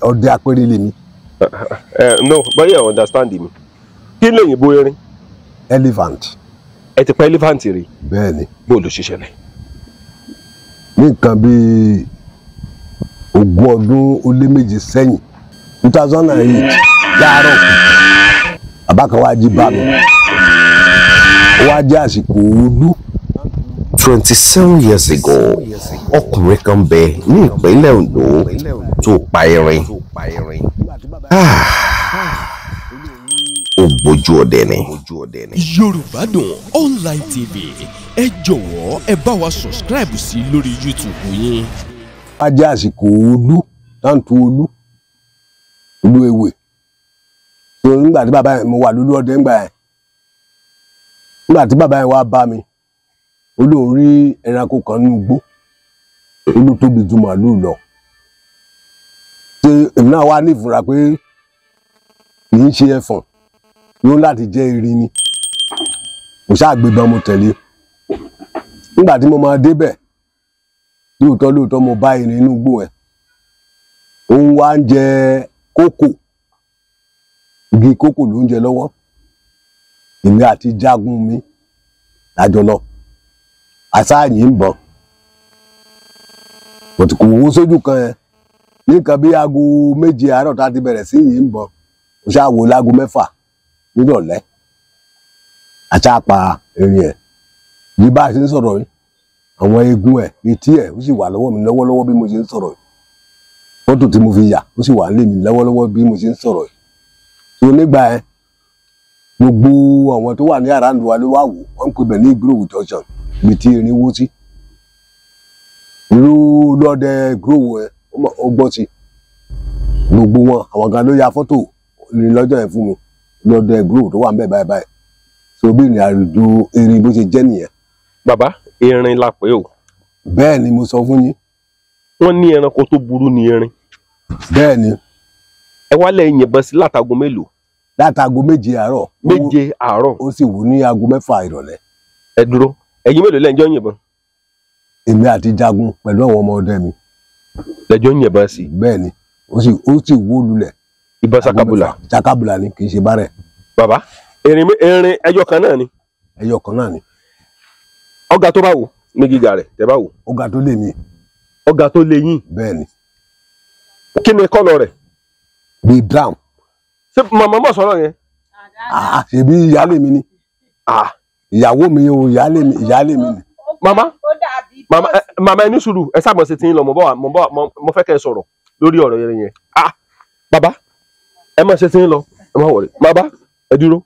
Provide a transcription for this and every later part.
ọdẹ apẹrẹ lèmi. No but you understand me. Kí lóyìnbó erin? Elephant. Ẹ ti pa elephant rí? Bẹ́ẹ̀ni. Bó ló ṣe ṣẹlẹ̀? Ní nǹkan bíi 20 ọdún ó lé méje sẹ́yìn 2008 láàárọ̀ bàbá kan wá jí bá mi ó wá jẹ́ àsìkò òòlù. 27 years ago ọkùnrin kan bẹ ní ìpínlẹ̀ Ondo tó pa erin. Ó gbójú ọdẹ ni. Yorùbá Dùn Online TV ẹ jọ̀wọ́ ẹ bá wa subscribe sí lórí YouTube yín. Wá jẹ́ àsìkò òòlù táǹtù olú ewé so nígbà tí bàbá yẹn mo wà lólu ọdẹ nígbà tí bàbá yẹn wá bá mi ó lóun rí ẹranko kan nínú igbó olú tóbi ju màálùú lọ ṣe èmi náà wá ní ìfura pé kì í ṣe ẹfọ̀n yóò láti jẹ́ erin ni mo ṣàgbébọn mo tẹ̀lé nígbà tí mo máa débẹ̀ lóòótọ́ mo bá erin inú igbó ẹ̀ òun wá ń jẹ kókò igi kókò ló ń jẹ lọ́wọ́ èmi àti jagun mi lájọ lọ àṣàyìn ń bọ̀ kò wó sójú kan ẹ ní nǹkan bí aago 7 àárọ̀ tá a ti bẹ̀rẹ̀ sí yìí ń bọ̀ mo ṣáà wò láago 6 nírọ̀lẹ́ àṣàpà erin ẹ̀ bí bá a ṣe ń sọ̀rọ̀ yìí àwọn eegun ẹ̀ etí ẹ̀ ó sì wà lọ́wọ́ mi lọ́wọ́lọ́wọ́ bí mo ṣe ń sọ̀rọ̀ yìí fọ́tò tí mo fi yà ó sì wà nílé mi lọ́wọ́lọ́wọ́ bí mo ṣe ń sọ̀rọ̀ yìí tó nígbà ẹ gbogbo àwọn tó wà ní àràǹdù wa ló wà wò wọ́n ń pè bẹ̀ ní Ìgbòho junction ibi tí erin wó sí irú lọ́dẹ Ìgbòho ẹ ó gbọ́ sí gbogbo wọn àwọn kan ló ya fọ́tò ní lọ́jọ́ yẹn fún mi lọ́dẹ Ìgbòho tó wà ń bẹ̀ báyìí so bí ìrìn àjò erin bó ṣe jẹ́ nìyẹn. Bàbá erin la pè o. Bẹ́ẹ̀ ni mo sọ fún yín. Wọ́n ní ẹranko tó burú ni erin. Bẹ́ẹ̀ ni. Ẹ wá lẹ yìnbọn sí látago mélòó? Látago 7 àárọ̀. 7 àárọ̀. Ó sì wù ní aago 6 ìrọ̀lẹ́. Ẹ dúró ẹ̀yin mélòó lẹ́jọ́ yìnbọn? Èmi àti jagun pẹ̀lú àwọn ọmọ ọdẹ mi. Lẹ́jọ́ yìnbọn sí. Bẹ́ẹ̀ ni ó sì wó lulẹ̀. Ìbọn sakabula. Sakabula ni kì í ṣe bárẹ̀. Bàbá erin ẹyọ kan náà ni. Ẹyọ kan náà ni. Ọ̀gá tó bá wò ní gíga rẹ̀ tẹ́ bá wò. Ọ̀gá tó lé mi. Ọ̀gá tó lé yín. Bẹ́ẹ̀ ni. Kí ni kọ́lọ̀ rẹ̀? Bí brown. Ṣé màmá mọ̀ sọ̀rọ̀ yẹn? Ṣebí ìyálé mi ni. Ìyàwó mi o ìyálé mi ni. Màmá ẹni sùúrù ẹ sábà ṣe ti ń lọ mo fẹ́ kẹ́ ẹ sọ̀rọ̀ lórí ọ̀rọ̀ yẹn. Bàbá ẹ má ṣe ti ń lọ ẹ má wọlé. Bàbá ẹ dúró.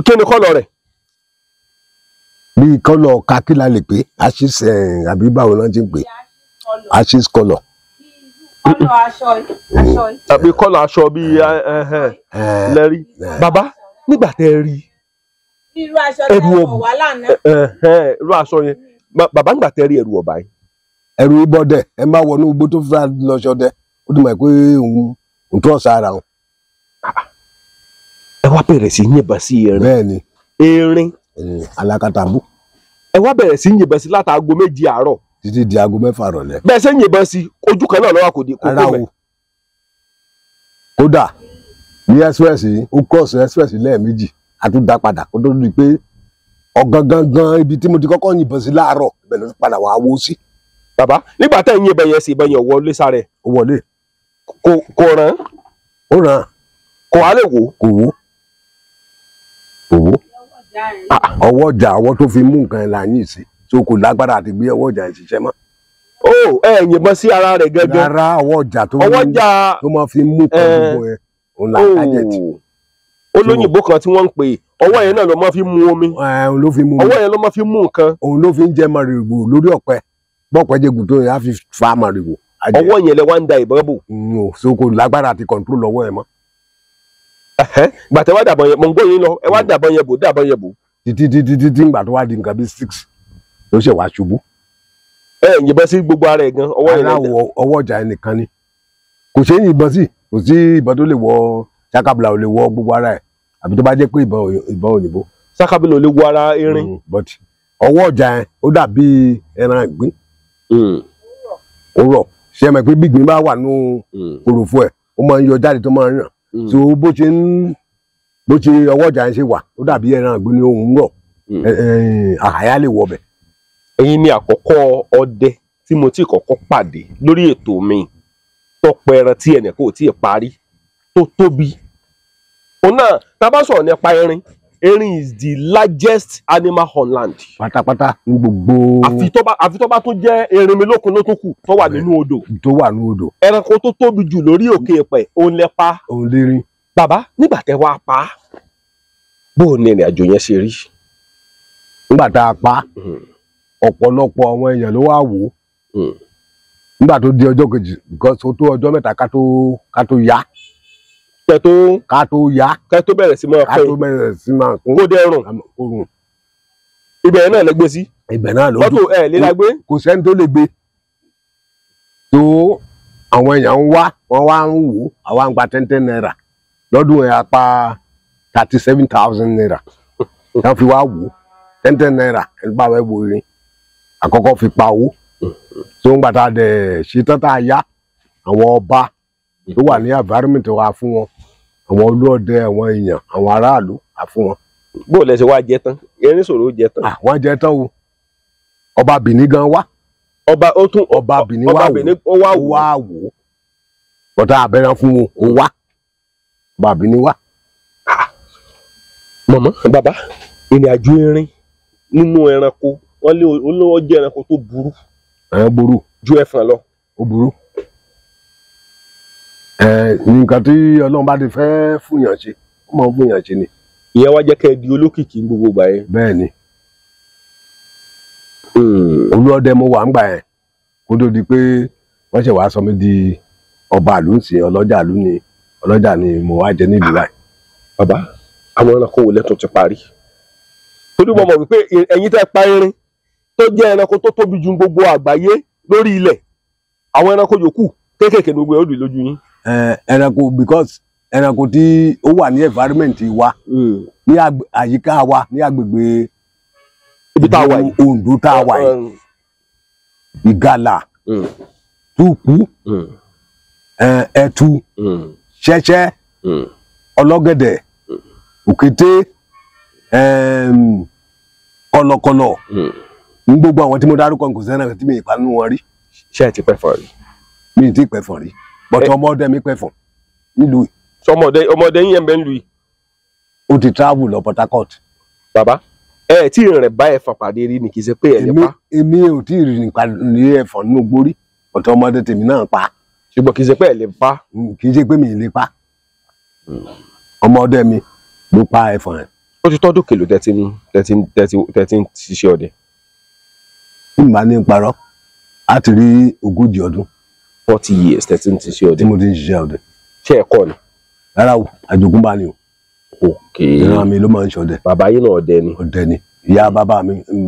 Kí ni kọ́lọ̀ rẹ̀? Bí kọ́lọ̀ kakí la lè pé ashis àbí báwo náà ti ń pè ashis kọ́lọ̀. Kọ́lọ̀ aṣọ yìí. Àbí kọ́lọ̀ aṣọ bíi lẹ́rí. Bàbá nígbà tẹ́ rí irú aṣọ tẹ́ wọ̀ wá lánàá. Irú aṣọ yẹn bàbá nígbà tẹ́ rí ẹ̀rù ọ̀bà yìí. Ẹ̀rù ìbọdẹ ẹ máa wọnú igbó tó fẹ́ lọ ṣọdẹ ó ti mọ̀ pé òun tó ọ̀sà ara wọn. Ẹ wá bẹ̀rẹ̀ sí yìnbọn sí erin. Bẹ́ẹ̀ ni. Erin. Alákatabú. Ẹ wá bẹ̀rẹ̀ sí yìnbọn sí látago 7 àárọ̀. Títí di aago 6 ìrọ̀lẹ́. Bẹ́ẹ̀ ṣe yìnbọn sí ojú kan náà lọ́wọ́ kò dé. Ara wo kódà ní express yìí ó cross express lẹ́ẹ̀mejì a tún dá padà kó tó di pé ọ̀gangan ibi tí mo ti kọ́kọ́ yìnbọn sí láàárọ̀ ibẹ̀ ló padà wá wó sí. Bàbá nígbà tẹ́ ń yìnbọn yẹn sí ìbọn yẹn wọlé sáré. Ó wọlé. Kò ràn. Ó ràn. Kò wá lè wò. Kò wó. Ọwọ́ ọjà ọwọ́ tó fi mú nǹkan ẹ̀ là ń yìn sí so kò lágbára àti gbé ọwọ́ ọjà ẹ̀ ṣiṣẹ́ mọ́. Ẹ yìnbọn sí ara rẹ̀ gẹ́gẹ́. Rárá ọwọ́ ọjà tó máa fi mú kan gbogbo ẹ̀ òun là ń kájẹ̀tì. Olóyìnbó kan tí wọ́n ń pè ọwọ́ yẹn náà ló máa fi mú omi. Òun ló fi mú omi. Ọwọ́ yẹn ló máa fi mú nǹkan. Òun ló fi ń jẹ màrìwò lórí ọ̀pẹ bọ́ọ̀pẹ jẹgùn tó yẹ á fi fa màrìwò. Ọwọ́ yẹn lẹ wá ń da ìbọn bò. So kò lágbára àti control lọ́wọ́ ẹ̀ mọ́. Gbàtẹ́ wá dàbọ̀ yẹn mọ̀ ń gbọ́ yín lọ ẹ wá dàbọ̀ yẹn bò. Títí ńgbà tó wá di nǹkan bí 6 ló ṣe wá ṣubú. Ẹ yìnbọn sí gbogbo ara ẹ̀ gan ọwọ́ yẹn lẹ́dẹ̀. Ọwọ́ ọjà ẹ̀ nìkan ni kò ṣe é yìnbọn sí kò sí ìbọn tó lè wọ sakabula ò lè wọ gbogbo ara ẹ̀ àbí tó bá jẹ́ pé ìbọn òyìnbó. Sakabula ò lè wọ ara erin. But ọwọ́ ọjà ẹ̀ ó dàbí ẹran ìgbín. Ó rọ̀ ṣe mọ̀ pé gbígbín bá wà nù kòròfo ẹ̀ ó máa ń yọ jáde tó máa ń ràn so bó ṣe ọwọ́ ọjà yẹn ṣe wà ó dàbí ẹran àgbẹ̀ ní ohun rọ̀ àhàyà lè wọbẹ̀. ẹ̀yin ni àkọ́kọ́ ọdẹ tí mo ti kọ́kọ́ pàdé lórí ètò mi tọpẹ ẹran tí ẹnì kò tí ì parí tó tóbi òun náà tá a bá sọ̀rọ̀ nípa erin is the largest animal on land. pátápátá ní gbogbo. àfi tó bá tún jẹ́ erin mi lókun ló tún kù tó wà nínú odò. tó wà nínú odò. ẹranko tó tóbi jù lórí òkè ẹ̀pẹ̀ òun lẹ pa. òun lè rí. bàbá nígbà tẹ́ wá pa á bó o ní ìrìn àjò yẹn ṣe rí. nígbà tá a pa ọ̀pọ̀lọpọ̀ àwọn èèyàn ló wá wò ó. nígbà tó di ọjọ́ kejì because ó tó ọjọ́ mẹ́ta ká tó yá. ká tó yá. ká tó bẹ̀rẹ̀ sí máa pín. ká tó bẹ̀rẹ̀ sí máa kún. kó dẹrùn. ibẹ̀ náà lẹ gbé sí. ibẹ̀ náà ló dùn. ẹ̀ lè la gbé. kò sẹ́ni tó lè gbé. tó àwọn èèyàn ń wá wọ́n wá ń wò ó àwa ń gba 10 naira lọ́dún ẹ̀ apá 37,000 naira. wọ́n fi wá wò ó 10 naira ẹni bá wẹ́ wo irin àkọ́kọ́ fi pa owó. tó ń gbàtà dẹ̀ ṣetán tá a yá àwọn ọba tó wà ní environment wa fún wọn àwọn olóòdẹ àwọn èèyàn àwọn aráàlú á fún wọn. bó o lẹ ṣe wá jẹ tán erin sọ̀rọ̀ ó jẹ tán. wọ́n jẹ tán o ọba Benin gan wá. ọba Benin wá wò ó bọ́tà abẹ́rẹ́ fún wọn ó wá ọba Benin wá. mọ̀mọ́ bàbá ìrìn àjò erin nínú ẹranko wọ́n lé olówó jẹ́ ẹranko tó burú. burú ju ẹfọ̀n lọ. ó burú. nǹkan tí Ọlọ́run bá ti fẹ́ fúnyàn ṣe ó máa ń fúnyàn ṣe ni. ìyẹn wá jẹ́ kẹ́ ẹ di olókìkí gbogbo gbà yẹn. bẹ́ẹ̀ ni olúọdẹ mo wà ń gbà yẹn kó tó di pé wọ́n ṣe wàá sọ mí di ọba àlùsìn ọlọ́jà ni mo wá jẹ nílùú báyìí. bàbá àwọn ẹranko wo lẹ́tọ̀ọ́ ti parí. torí mo mọ̀ wípé ẹ̀yin tẹ́ pa erin tó jẹ́ ẹranko tó tóbi ju gbogbo àgbáyé lórí ilẹ̀ àwọn ẹranko yòókù kéékèèké ní gbogbo ẹ̀rọ lójú yín. ẹranko because ẹranko tí ó wà ní environment wa ní àyíká wa ní agbègbè ibi tá a wà yìí Oǹdó tá a wà yìí ìgalà túkú ẹtu ṣẹ̀ṣẹ̀ ọlọ́gẹ̀dẹ̀ òkété kọ̀lọ̀kọ̀lọ̀ ní gbogbo àwọn tí mo dárúkọ kò sẹ́nà tí mi ìpanu wọn rí. ṣé ẹ ti pẹ̀fọ̀n rí. mi ti pẹ̀fọ̀n rí bọ́tọ̀ ọmọdé mi pẹ̀fọ̀n nílùú. ọmọdé yín ẹ̀ ń bẹ nílùú yìí. ó ti travel lọ Port Harcourt. bàbá ẹ tí ìrìn rẹ̀ bá ẹ̀fọ̀n pàdé rí ni kì í ṣe pé ẹ̀ lè pa. èmi ò tí ì rìn ní ẹ̀fọ̀n nínú gbórí bọ́tọ̀ ọmọdé tèmi náà pa. ṣùgbọ́n kì í ṣe pé ẹ̀ lè pa. kì í ṣe pé mi ì lè pa. ọmọdé mi ló pa ẹ̀fọ̀n rẹ̀. ó ti tọ́dún kèlò tẹ́tí ń ṣiṣẹ́ ọdẹ. ìgbà ní parọ́ a ti rí 40 ọdún. 40 years tẹ́tí ń ṣiṣẹ́ ọdẹ. tí mo ti ń ṣiṣẹ́ ọdẹ. ṣé ẹ kọ́ ni. rárá o àjogúnbá ni o. ok ìran mi ló máa ń ṣọdẹ. bàbá yín náà ọdẹ ni. ọdẹ ni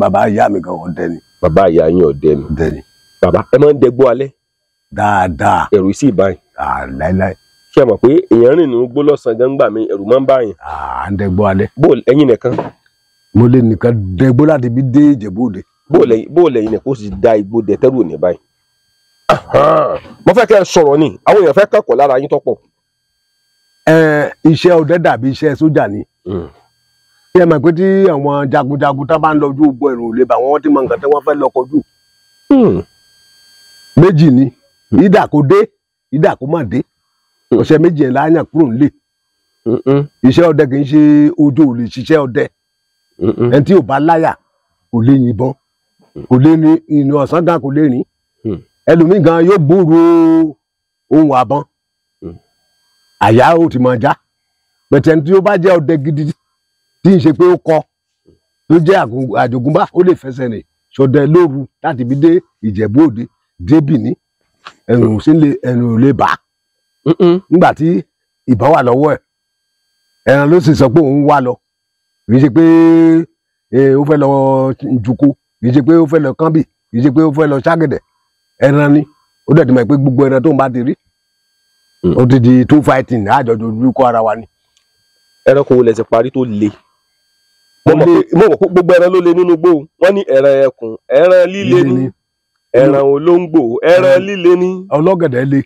bàbá ìyá mi gan ọdẹ ni. bàbá ìyá yín ọdẹ ni. ọdẹ ni. bàbá ẹ máa ń dẹgbó alẹ́. dáadáa. ẹ̀rù sì báyìí. láíláí. ṣé ẹ mọ̀ pé èèyàn rìn nínú gbó lọ́sàn-án gbangba mi ẹ̀rù máa ń báyìí. à ń dẹgbó alẹ́. bó ẹ̀yin nìkan. mo lè nìkan dẹgbó láti bí dé Ìjẹ̀bú Òde. bó lẹ́yìn nìkan ó sì da igbó dẹ tẹ́rù òní báyìí. mo fẹ́ kẹ́ ẹ sọ̀rọ̀ ni àwọn èèyàn fẹ́ kẹ́kọ̀ọ́ lára yín tọ́pọ̀. iṣẹ́ ọdẹ dàbí iṣẹ́ sójà ni. ṣé ẹ mọ̀ pé tí àwọn jagunjagun tá bá ń lọ ojú ogun ẹ̀rù lè bá wọn tí mọ nǹkan tí wọ́n fẹ́ lọ kọjú. méjì ni ìdà kó dé ìdà kó má dé ọ̀sẹ̀ méjì ẹ̀ láyàn kúrò nílé. iṣẹ́ ọdẹ kì í ṣe ojú ò lè ṣiṣẹ́ ọdẹ. ẹni tí ò bá láyà kò lè yìnbọn kò lè ní ìrìn ọ̀sán gan kò lè rìn. ẹlòmíì gan yóò gbúròó ohun àbọn àyà ó ti máa já bẹ̀tẹ̀ tí ó bá jẹ́ ọdẹ gidi tí ń ṣe pé ó kọ tó jẹ́ àjogúnbá ó lè fẹsẹ̀ rìn ṣọdẹ lóru láti fi dé Ìjẹ̀bú Òde dé Bìní ẹ̀rùn ò lè bá nígbà tí ìbọn wà lọ́wọ́ ẹ̀ ẹran ló sì sọ pé òun wá lọ kì í ṣe pé ó fẹ́ lọ jùkú kì í ṣe pé ó fẹ́ lọ kánbì kì í ṣe pé ó fẹ́ lọ ságẹ̀dẹ̀ ẹran ni ó dẹ̀ ti mọ̀ pé gbogbo ẹran tó ń bá ti rí ó ti di 2 fighting àjọjọ orúkọ ara wa ni. ẹranko wo lẹ ti parí tó le. mo mọ̀ pé gbogbo ẹran ló le nínú gbó wọn ní ẹran ẹkùn ẹran líle ní ẹran olóńgbò ẹran líle ní. ọlọ́gẹ̀dẹ̀ le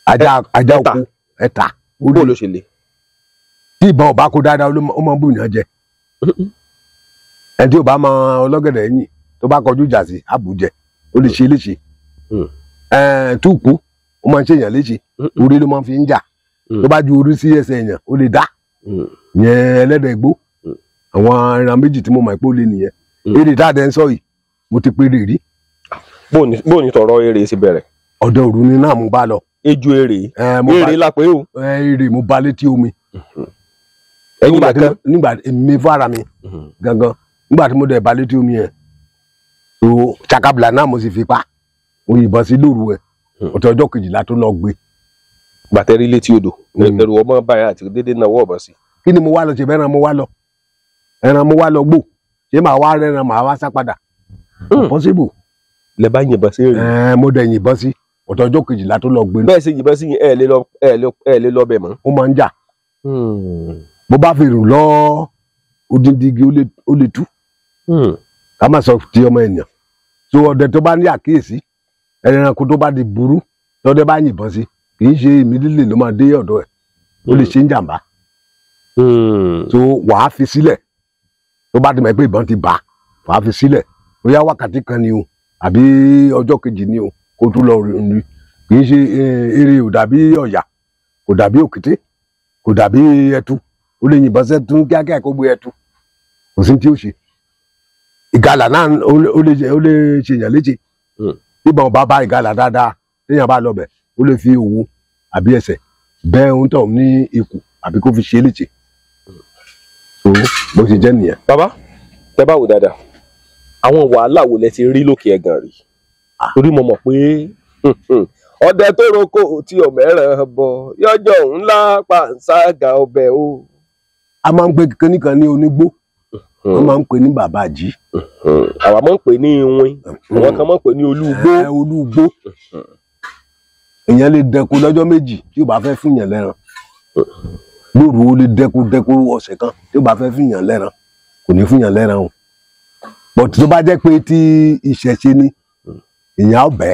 ajá oko ẹ̀ta bó ló ṣe le. tí ìbọn ọba kó dáadáa ó máa ń bùyàn jẹ ẹni tí ò bá mọ ọlọ́gẹ̀dẹ̀ yìn tó bá kọjú ìjà sí àbújẹ ó lè ṣe léṣe túùpù ó máa ń ṣe èèyàn léṣe orí ló máa ń fi ń jà tó bá ju orí sí ẹsẹ̀ èèyàn ó lè dá yẹn ẹlẹ́dẹ̀ igbó àwọn ẹran méjì tí mo mọ̀ pé ó lè nìyẹn èrè dáadẹ́ ń sọ yìí mo ti pe rí. bó ní tọrọ èrè ṣe bẹ̀rẹ̀. ọ̀dọ̀ òru ni náà mo bá lọ. ejò èrè èrè lápẹ́ o. èrè mo bá létí omi. ẹ̀yin nìkan. nígbà mi fara mi gangan nígbà tí mo dẹ̀ bá létí omi yẹn so chakabla náà mo sì fi pa mo yìnbọn sí lóru ẹ̀ ọ̀tọ̀ ọjọ́ kejìlá tó lọ gbé. gbàtẹ́rí létí odò ẹ̀rù ọmọ báyà àti dédé náà wọ̀ bọ̀ sí. kí ni mo wá lọ ṣe fẹ́ràn mo wá lọ ẹran mo wá lọ gbò ṣé màá wá rẹran màá wá sá padà. possible. lẹ bá yìnbọn sí èrè. mo dẹ̀ yìnbọn sí ọ̀tọ̀ ọjọ́ kejìlá tó lọ gbé. bẹ́ẹ̀ sì yìnbọn sí ẹ lè lọ bẹ̀ mọ́. ó máa ń jà. bó bá fi rù lọ odindi igi ó lè tú. ká má sọ ti ọmọ ènìyàn. so ọdẹ tó bá ní àkíyèsí ẹranko tó bá di burú tọ́dẹ bá yìnbọn sí kì í ṣe ìmídílé ló máa dé ọ̀dọ̀ ẹ̀ ó lè ṣe ń jàǹbá. so wàá fi sílẹ̀ tó bá ti mọ̀ pé ìbọn ti bà wàá fi sílẹ̀ bóyá wákàtí kan ni o àbí ọjọ́ kejì ni o kó tún lọ rí kì í ṣe eré ò dàbí ọ̀yà kò dàbí òkété kò dàbí ẹtu ó lè yìnbọn sẹ́tún kíákíá kó gbé ẹtu kò sí tí ó ṣe ìgalà náà ó lè ṣèyàn léṣe ìbọn bá bá ìgalà dáadáa téèyàn bá lọ bẹ̀ ó lè fi òwú àbí ẹsẹ̀ bẹ́ ohun tó ní ikùn àbí kó fi ṣe léṣe so bó ṣe jẹ́ nìyẹn. bàbá tẹ bá wò dáadáa àwọn wàhálà wo lẹ ti rí lókè ẹ̀gàn rí torí mo mọ̀ pé ọdẹ tó roko tí ọmọẹràn bọ yọjọ ńlá pàǹságà ọbẹ̀ o. a máa ń pè kíníkan ní onígbó wọ́n máa ń pè ní bàbáàjì. àwa máa ń pè ní iwin àwọn kan máa ń pè ní olúgbó. olúgbó èèyàn lè dẹko lọ́jọ́ méjì tí ó bá fẹ́ fún yàn lẹ́ran lóru ó lè dẹko ọ̀sẹ̀ kan tí ó bá fẹ́ fún yàn lẹ́ran kò ní fún yàn lẹ́ran o bọ̀tí tó bá jẹ́ pé tí ìṣẹ̀ṣe ni èèyàn ọ̀bẹ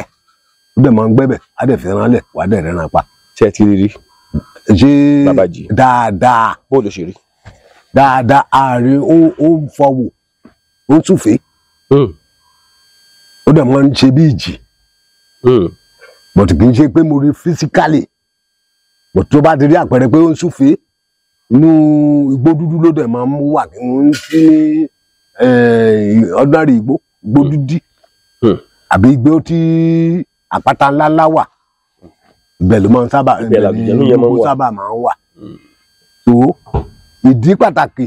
ó bẹ̀ máa ń gbẹ́bẹ̀ á dẹ̀ fẹ́ràn lẹ̀ wà á dẹ̀ rẹ́ran pa. ṣé ẹ ti rí rí. ṣé Bàbájì dáadáa bó ló ṣe rí. dáadáa ààrẹ ó ń fọwọ́ ó ń túfèé ó dẹ̀ máa ń ṣe bí ìjì bọ̀tí kì í ṣe pé mo rí físíkálì bọ̀tí tó bá ti rí àpẹẹrẹ pé ó ń súfèé inú igbó dúdú ló dẹ̀ máa ń wà kí wọ́n sí ordinary igbó dúdí àbí igbó tí àpáta ńláńlá wà ibẹ̀ ló máa ń sábà máa ń wà so ìdí pàtàkì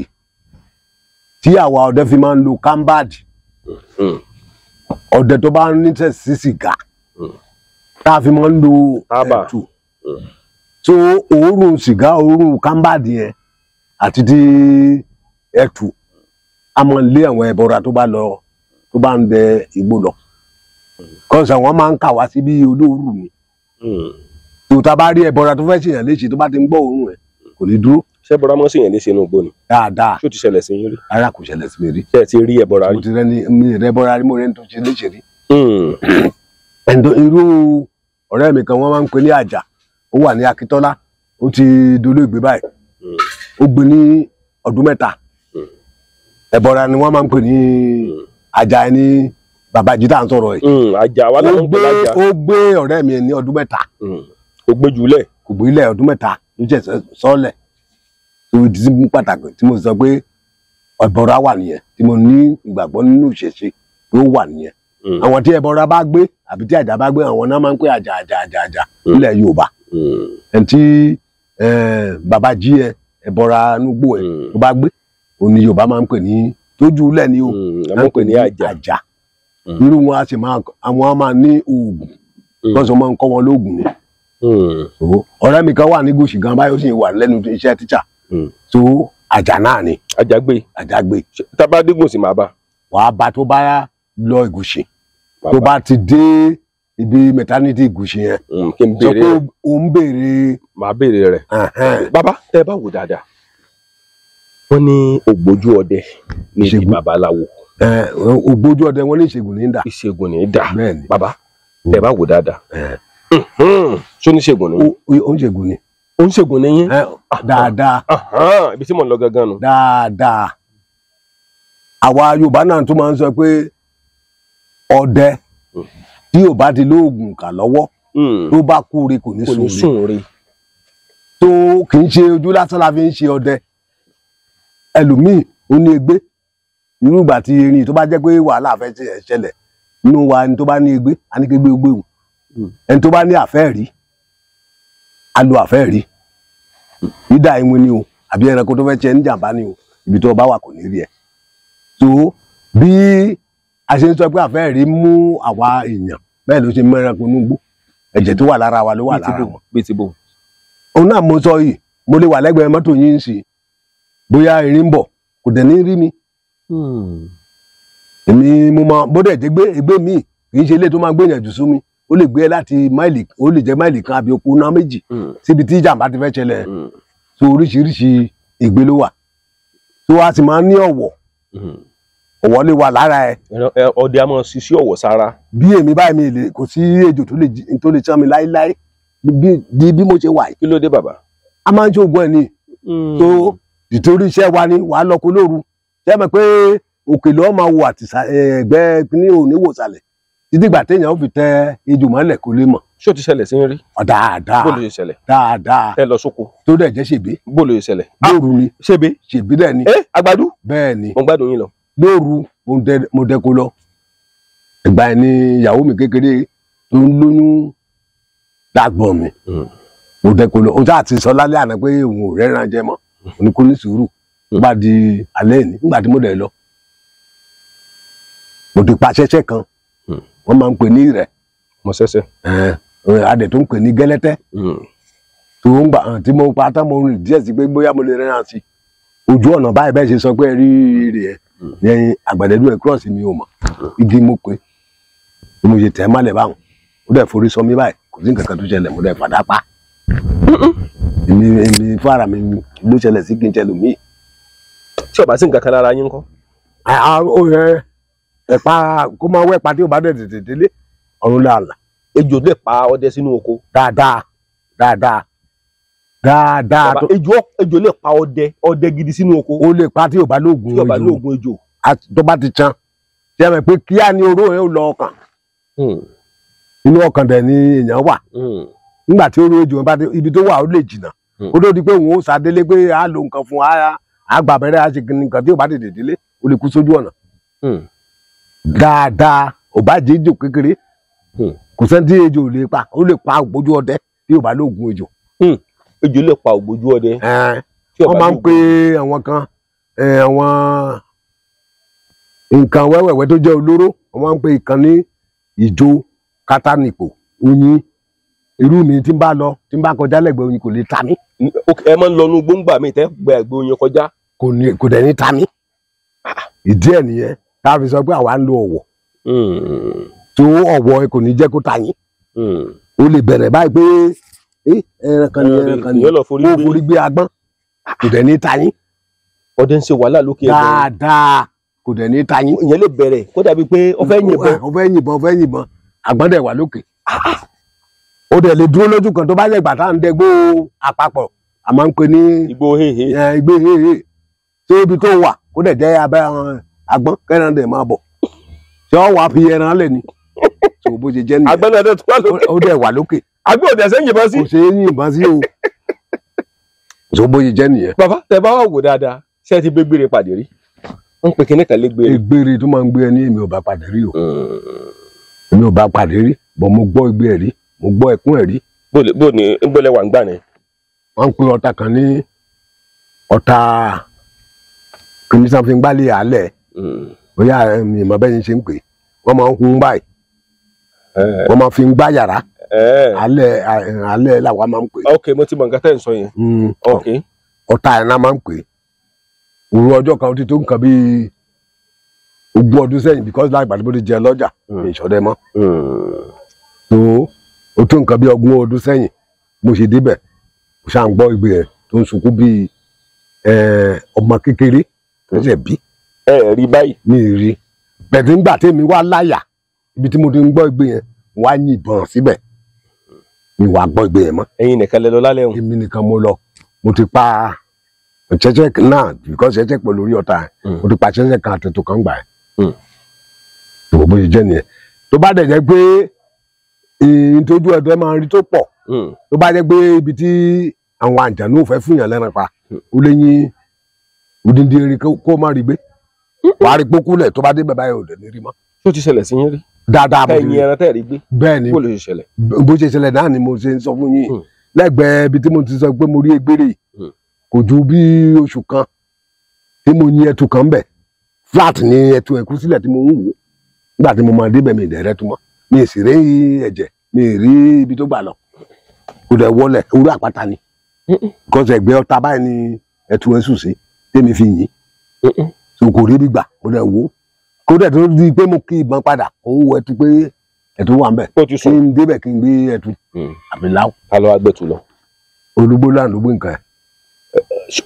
tí àwa ọdẹ fi máa ń lo kambad ọdẹ tó bá ń ní tẹ̀sí sìgá tá a fi máa ń lo ẹ̀tù so òórùn sìgá òórùn kambad yẹn àti ti ẹ̀tù a máa lé àwọn ẹbọra tó bá ń dẹ igbó lọ kọ́sà wọ́n máa ń kà wá sí bí olóòrùn ni tó ta bá rí ẹbọra tó fẹ́ ṣèyàn léṣe tó bá ti ń gbọ́ òórùn ẹ̀ kò ní dúró. ṣé ẹbọra mọ́ ṣèyàn léṣe inú igbó ni. dáadáa ṣó ti ṣẹlẹ̀ sí yín rí. rárá kò ṣẹlẹ̀ sí mi rí. ṣé ẹ ti rí ẹbọra rí. mo ti rẹ ẹbọra rí mo rẹ ní tó ṣe léṣe rí. irú ọ̀rẹ́ mi kan wọ́n máa ń pè ní àjà ó wà ní Akíntọ́lá ó ti dolóògbé báyìí ó gbé ní ọdún 3 ẹbọra ni wọ́n máa ń pè ní àjà ẹni Bàbájì tá à ń sọ̀rọ̀ yìí. àjà wa ló ń gbé lájà. ó gbé ọ̀rẹ́ mi ní ọdún 3. kò gbé jùlẹ̀. kò gbé ilẹ̀ ọdún 3 ló jẹ́ sọ́ọ̀lẹ̀ tó di sí pàtàkì tí mo sọ pé ẹbọra wà nìyẹn tí mo ní ìgbàgbọ́ nínú ìṣẹ̀ṣe pé ó wà nìyẹn. àwọn tí ẹbọra bá gbé àbí tí àjà bá gbé àwọn náà máa ń pè àjà nílẹ̀ Yorùbá. ẹni tí Bàbájì ẹbọra núgbò tó bá gbé òun ni Yorùbá máa ń pè ní tójú ilẹ̀ ni o máa ń pè ní àjà. irú wọn a sì máa ní oògùn lọ́sọ̀ máa ń kọ́ wọn lóògùn ni. ọ̀rẹ́ mi kan wà ní gúúsù gan báyìí ó sì wà lẹ́nu iṣẹ́ tíṣà so àjà náà ni. àjà gbé. tábàdégùn sì máa bá. wàá bá tó bá lọ Ìgùṣì tó bá ti dé ibi mẹtánítì Ìgùṣì yẹn. kí n béèrè sọ pé o ń béèrè. màá béèrè rẹ̀. bàbá tẹ́ ẹ bá wò dáadáa wọ́n ní ògbójú ọdẹ ní ti babaláwo. ògbójú ọdẹ wọn ní ìṣègùn ní dà. ìṣègùn ní dà. Bẹ́ẹ̀ni. bàbá tẹ bá wò dáadáa. ṣó ní ṣègùn ní. ó ń ṣègùn ni. ó ń ṣègùn ní yín. dáadáa. ibi tí mò ń lọ gangan nu. dáadáa. àwa Yorùbá náà tún máa ń sọ pé ọdẹ tí ò bá ti lóògùn kà lọ́wọ́ tó bá kúre kò ní sùn re. tó kì í ṣe ojú lásán la fi ń ṣe ọdẹ. ẹlòmíì ó ní egbé irú ìgbà tí erin tó bá jẹ́ pé wàhálà fẹ́ ṣẹlẹ̀ nínú wa ẹni tó bá ní egbé a ní kégbé gbéhùn ẹni tó bá ní àfẹ́ẹ̀rí a lo àfẹ́ẹ̀rí ìdá ìwé ni o àbí ẹranko tó fẹ́ ṣe ní jàǹbá ni o ibi tó bá wà kò ní rí ẹ. tó bí a ṣe ń sọ pé àfẹ́ẹ̀rí mú àwa èèyàn bẹ́ẹ̀ ló ṣe mú ẹranko nígbó ẹ̀jẹ̀ tó wà lára wa ló wà lára wọn. bí ti bò. òun náà mo sọ yìí mo lè wà lẹ́gbẹ̀ẹ́ mọ́tò yín sí bóyá erin ń bọ̀ kò dẹ̀ ní rí mi. èmi mo máa bó dẹ̀ jẹ́ gbé egbé mi kì í ṣe ilé tó máa gbé yẹn jù sú mi ó lè gbé láti máìlì ó lè jẹ́ máìlì kan àbí okùn náà méjì síbi tí ìjàmbá ti fẹ́ ṣẹlẹ̀ tó oríṣiríṣi ìgbé ló wà tó a sì máa ń ní ọ̀wọ̀ ọ̀wọ̀ lè wà lára ẹ. ọdẹ a máa ṣiṣẹ́ ọ̀wọ̀ sára. bí èmi báyìí mi lè kò sí ejò tó lè tán mi láéláé bí mo ṣe wà yìí. kí ló dé bàbá. a máa ń ṣe oògùn ẹ̀ ní tó ìtorí iṣẹ́ wa ni wàá lọ kó lóru ṣé mọ̀ pé òkè lọ́ọ́ máa wo àti ẹgbẹ́ ní òní wò sàlẹ̀ títí ìgbà téèyàn ó fi tẹ ejò mọ́lẹ̀ kó lè mọ̀. ṣé o ti ṣẹlẹ̀ sí ń rí. dáadáa bó ló ṣe ṣẹlẹ̀. dáadáa. ẹ lọ sóko. tó dẹ̀ jẹ́ ṣèbí. bó ló ṣe ṣẹlẹ̀. lóru ni. ṣèbí. ṣèbí dẹ̀ ni. àgbàdo. bẹ́ẹ̀ ni. mo gbádùn yín lọ. lóru mo dẹ kó lọ. ìgbà yẹn ni ìyàwó mi kékeré tó ń lóyún dàgbọ̀n mi. mo dẹ kó lọ o sáà ti sọ lálẹ́ àná pé òun ò rẹ́ran jẹ mọ́ òní kò ní sùúrù nígbà di alẹ́ ní nígbà tí mo dẹ̀ lọ. mo ti pa ṣẹ́ṣẹ́ kan wọ́n máa ń pè ní rẹ̀. mo ṣẹ̀ṣẹ̀. adẹ̀ tó ń pè ní gẹ́lẹ́tẹ́. tó ń gbà tí mo pa tán mo rìn díẹ̀ sí pé bóyá mo lè rẹ́ran sí ojú ọ̀nà báyìí bẹ́ẹ̀ ṣe sọ pé rí rè ẹ́ ní àgbàdẹ́dù ẹ̀ cross mi ò mọ̀ igi mo pé bí mo ṣe tẹ̀ ẹ́ mọ́lẹ̀ báwọn ó dẹ̀ forí sọ mi báyìí kò sí nǹkan kan tó ṣẹlẹ̀ mo dẹ̀ fàdá pa èmi fara mi ló ṣẹlẹ̀ sí kí n ṣẹlẹ̀ mí. tí o bá sí nǹkan kan lára yín ńkọ́. ó yẹ ẹ̀pá kó máa wẹ́ ẹ̀pá tí o bá dẹ̀ tètè délé ọ̀run làálà. ejò lè pa ọdẹ sínú oko. dáadáa. ejò lè pa ọdẹ gidi sínú oko. ó lè pa tí o bá lóògùn ejò. tí o bá lóògùn ejò. tó bá ti tán ṣé ẹ mọ̀ pé kíá ni oró yẹn ó lọ ọkàn. inú ọkàn dẹ̀ ni èèyàn wà. nígbà tí oró ejò bá ibi tó wà ó lè jìnnà. ó tó di pé òun ó sàdélé pé a lo nǹkan fún àgbà abẹ́rẹ́ àṣekì nǹkan tí o bá tètè délé ó lè kú sójú ọ̀nà. dáadáa ò bá jẹ́ ejò kékeré kò sẹ́ni tí ejò lè pa ó lè pa ògbójú ọdẹ tí ò bá lóògùn ejò. ejò lè pa ògbójú ọdẹ. wọ́n máa ń pe àwọn kan àwọn nǹkan wẹ́wẹ̀wẹ́ tó jẹ́ olóró wọ́n máa ń pe ìkan ní ìjò kátánìpò oyin irú mi tí n bá lọ tí n bá kọjá lẹ́gbẹ̀ẹ́ oyin kò lè ta mí. ẹ máa ń lọ inú gbóngbà mi tẹ́ gbẹ ẹgbẹ́ oyin kọjá. kò dẹ̀ ní ta mí. ìdí ẹ̀ nìyẹn tá a fi sọ pé àwa ń lo ọ̀wọ̀ tó ọ̀wọ̀ kò ní jẹ́ kó ta yín. o lè bẹ̀rẹ̀ báyìí pé ẹran kan ní ó forí gbé agbọ́n kò dẹ̀ ní ta yín. ọdẹ ń ṣe wàhálà lókè ẹgbẹ́. dáadáa kò dẹ̀ ní ta yín. ìyẹn lè bẹ̀rẹ̀ kó dàbí pé ó fẹ́ yìnbọn agbọ́n dẹ̀ wà lókè. ó dẹ̀ lè dúró lójú kan tó bá yẹ gbàtà ń dẹgbó àpapọ̀ a máa ń pè ní igbó hehe. igbó hehe tó ibi tó wà kó dẹ̀ jẹ́ abẹ́ agbọ́n kẹ́ran dẹ̀ máa bọ̀ ṣé ọ wà fi ẹran lẹ̀ ni tó bó ṣe jẹ́ nìyẹn. agbọ́n náà tó wà lókè. ó dẹ̀ wà lókè. agbọ́n ò dẹ̀ ṣe ń yìnbọn sí. kò ṣe é yìnbọn sí o tó bó ṣe jẹ́ nìyẹn. bàbá tẹ bá wà wò dáadáa ṣé ẹ ti gbé gbére pàdé rí ń pè kíní kan lé gbére. ìgbére tó máa ń gbé ẹni èmi ò bá pàdé rí o èmi ò bá pàdé rí bọ̀ mo gbọ́ igbe ẹ̀ rí mo gbọ́ ẹkún ẹ̀ rí. bó ni ń gbọ́lẹ̀ wà ń gbà ni. wọ́n ń pe ọ̀tá kan ní ọ̀tá kìnìún fi ń gbálẹ̀ àálẹ̀ bóyá ìmọ̀ bẹ́ẹ̀ ni ṣe ń pè wọ́n máa ń hun báyìí wọ́n máa fi ń gbá yàrá alẹ́ làwa máa ń pè. ok mo ti mọ nǹkan tẹ́ ń sọ yẹn. ok ọ̀tá ẹ̀ náà máa ń pè òru ọjọ́ kan ti tó nǹkan bíi 20 ọdún sẹ́yìn because láì pàdé bó ti jẹ lọ́jà ìṣọ̀dẹ mọ́ tó o tó nǹkan bíi 20 ọdún sẹ́yìn mo ṣe débẹ̀ mo ṣáà ń gbọ́ igbe ẹ̀ tó ń sunkún bíi ọmọ kékeré tó ṣẹ̀ bí. ẹ rí báyìí. mi rí bẹ̀rẹ̀ nígbà tèmi wá láyà ibi tí mo ti ń gbọ́ igbe yẹn wá yìnbọn síbẹ̀ mi wá gbọ́ igbe yẹn mọ́. ẹ̀yin nìkan lẹ lọ lálẹ́ o. èmi nìkan mo lọ mo ti pa ṣẹ́ṣẹ́ náà because ṣẹ́ṣẹ́ pẹ̀lú orí ọ̀tá ẹ̀ mo ti pa ṣẹ́ṣẹ́ kan àtẹ̀tò kan gbà ẹ̀. tó bó ṣe jẹ́ nìyẹn tó bá dẹ̀ jẹ́ pé ìtọ́jú ẹ̀dọ́ máa ń rí tó pọ̀ tó bá jẹ́ pé ibi tí àwọn àjànú fẹ́ fún yàn lẹ́ran pa ó lé yín odindi erin kó má rí gbé wàá rí pókúlẹ̀ tó bá dé bàbá yẹn ò dẹ̀ ní rí mọ́. tó ti ṣẹlẹ̀ sí yín rí. dáadáa mo ti ẹ̀yin ẹran tẹ̀ rí gbé. bẹ́ẹ̀ ni bó ló ṣe ṣẹlẹ̀. bó ṣe ṣẹlẹ̀ náà ni mo ṣe ń sọ fún yín lẹ́gbẹ̀ẹ́ ibi tí mo ti sọ pé mo rí egbére kò ju bí oṣù kan tí mo yin ẹtu kan bẹ̀ flat ni ẹtu ẹ̀kú sílẹ̀ tí mo ń wò nígbà tí mo máa débẹ̀ mi ìdẹ̀rẹ́ tu mọ́ mi ì sì rí ẹ̀jẹ̀ mi ì rí ibi tó gbà lọ kò dẹ̀ wọlé orí àpáta ni kọ́sẹ̀ ẹgbẹ́ ọ̀tá báyìí ni ẹtu ẹ̀ sùn sí tèmi fi yìn so kò rí bí gbà kò dẹ̀ wò kó dẹ̀ tó di pé mo kí ìbọn padà òun wo ẹtu pé ẹtu wà ń bẹ̀ kí n débẹ̀ kí n gbé ẹtu àbí láwù. ta ló wá gbẹ̀tù lọ. olùgbò láǹdó gbé nǹkan ẹ̀.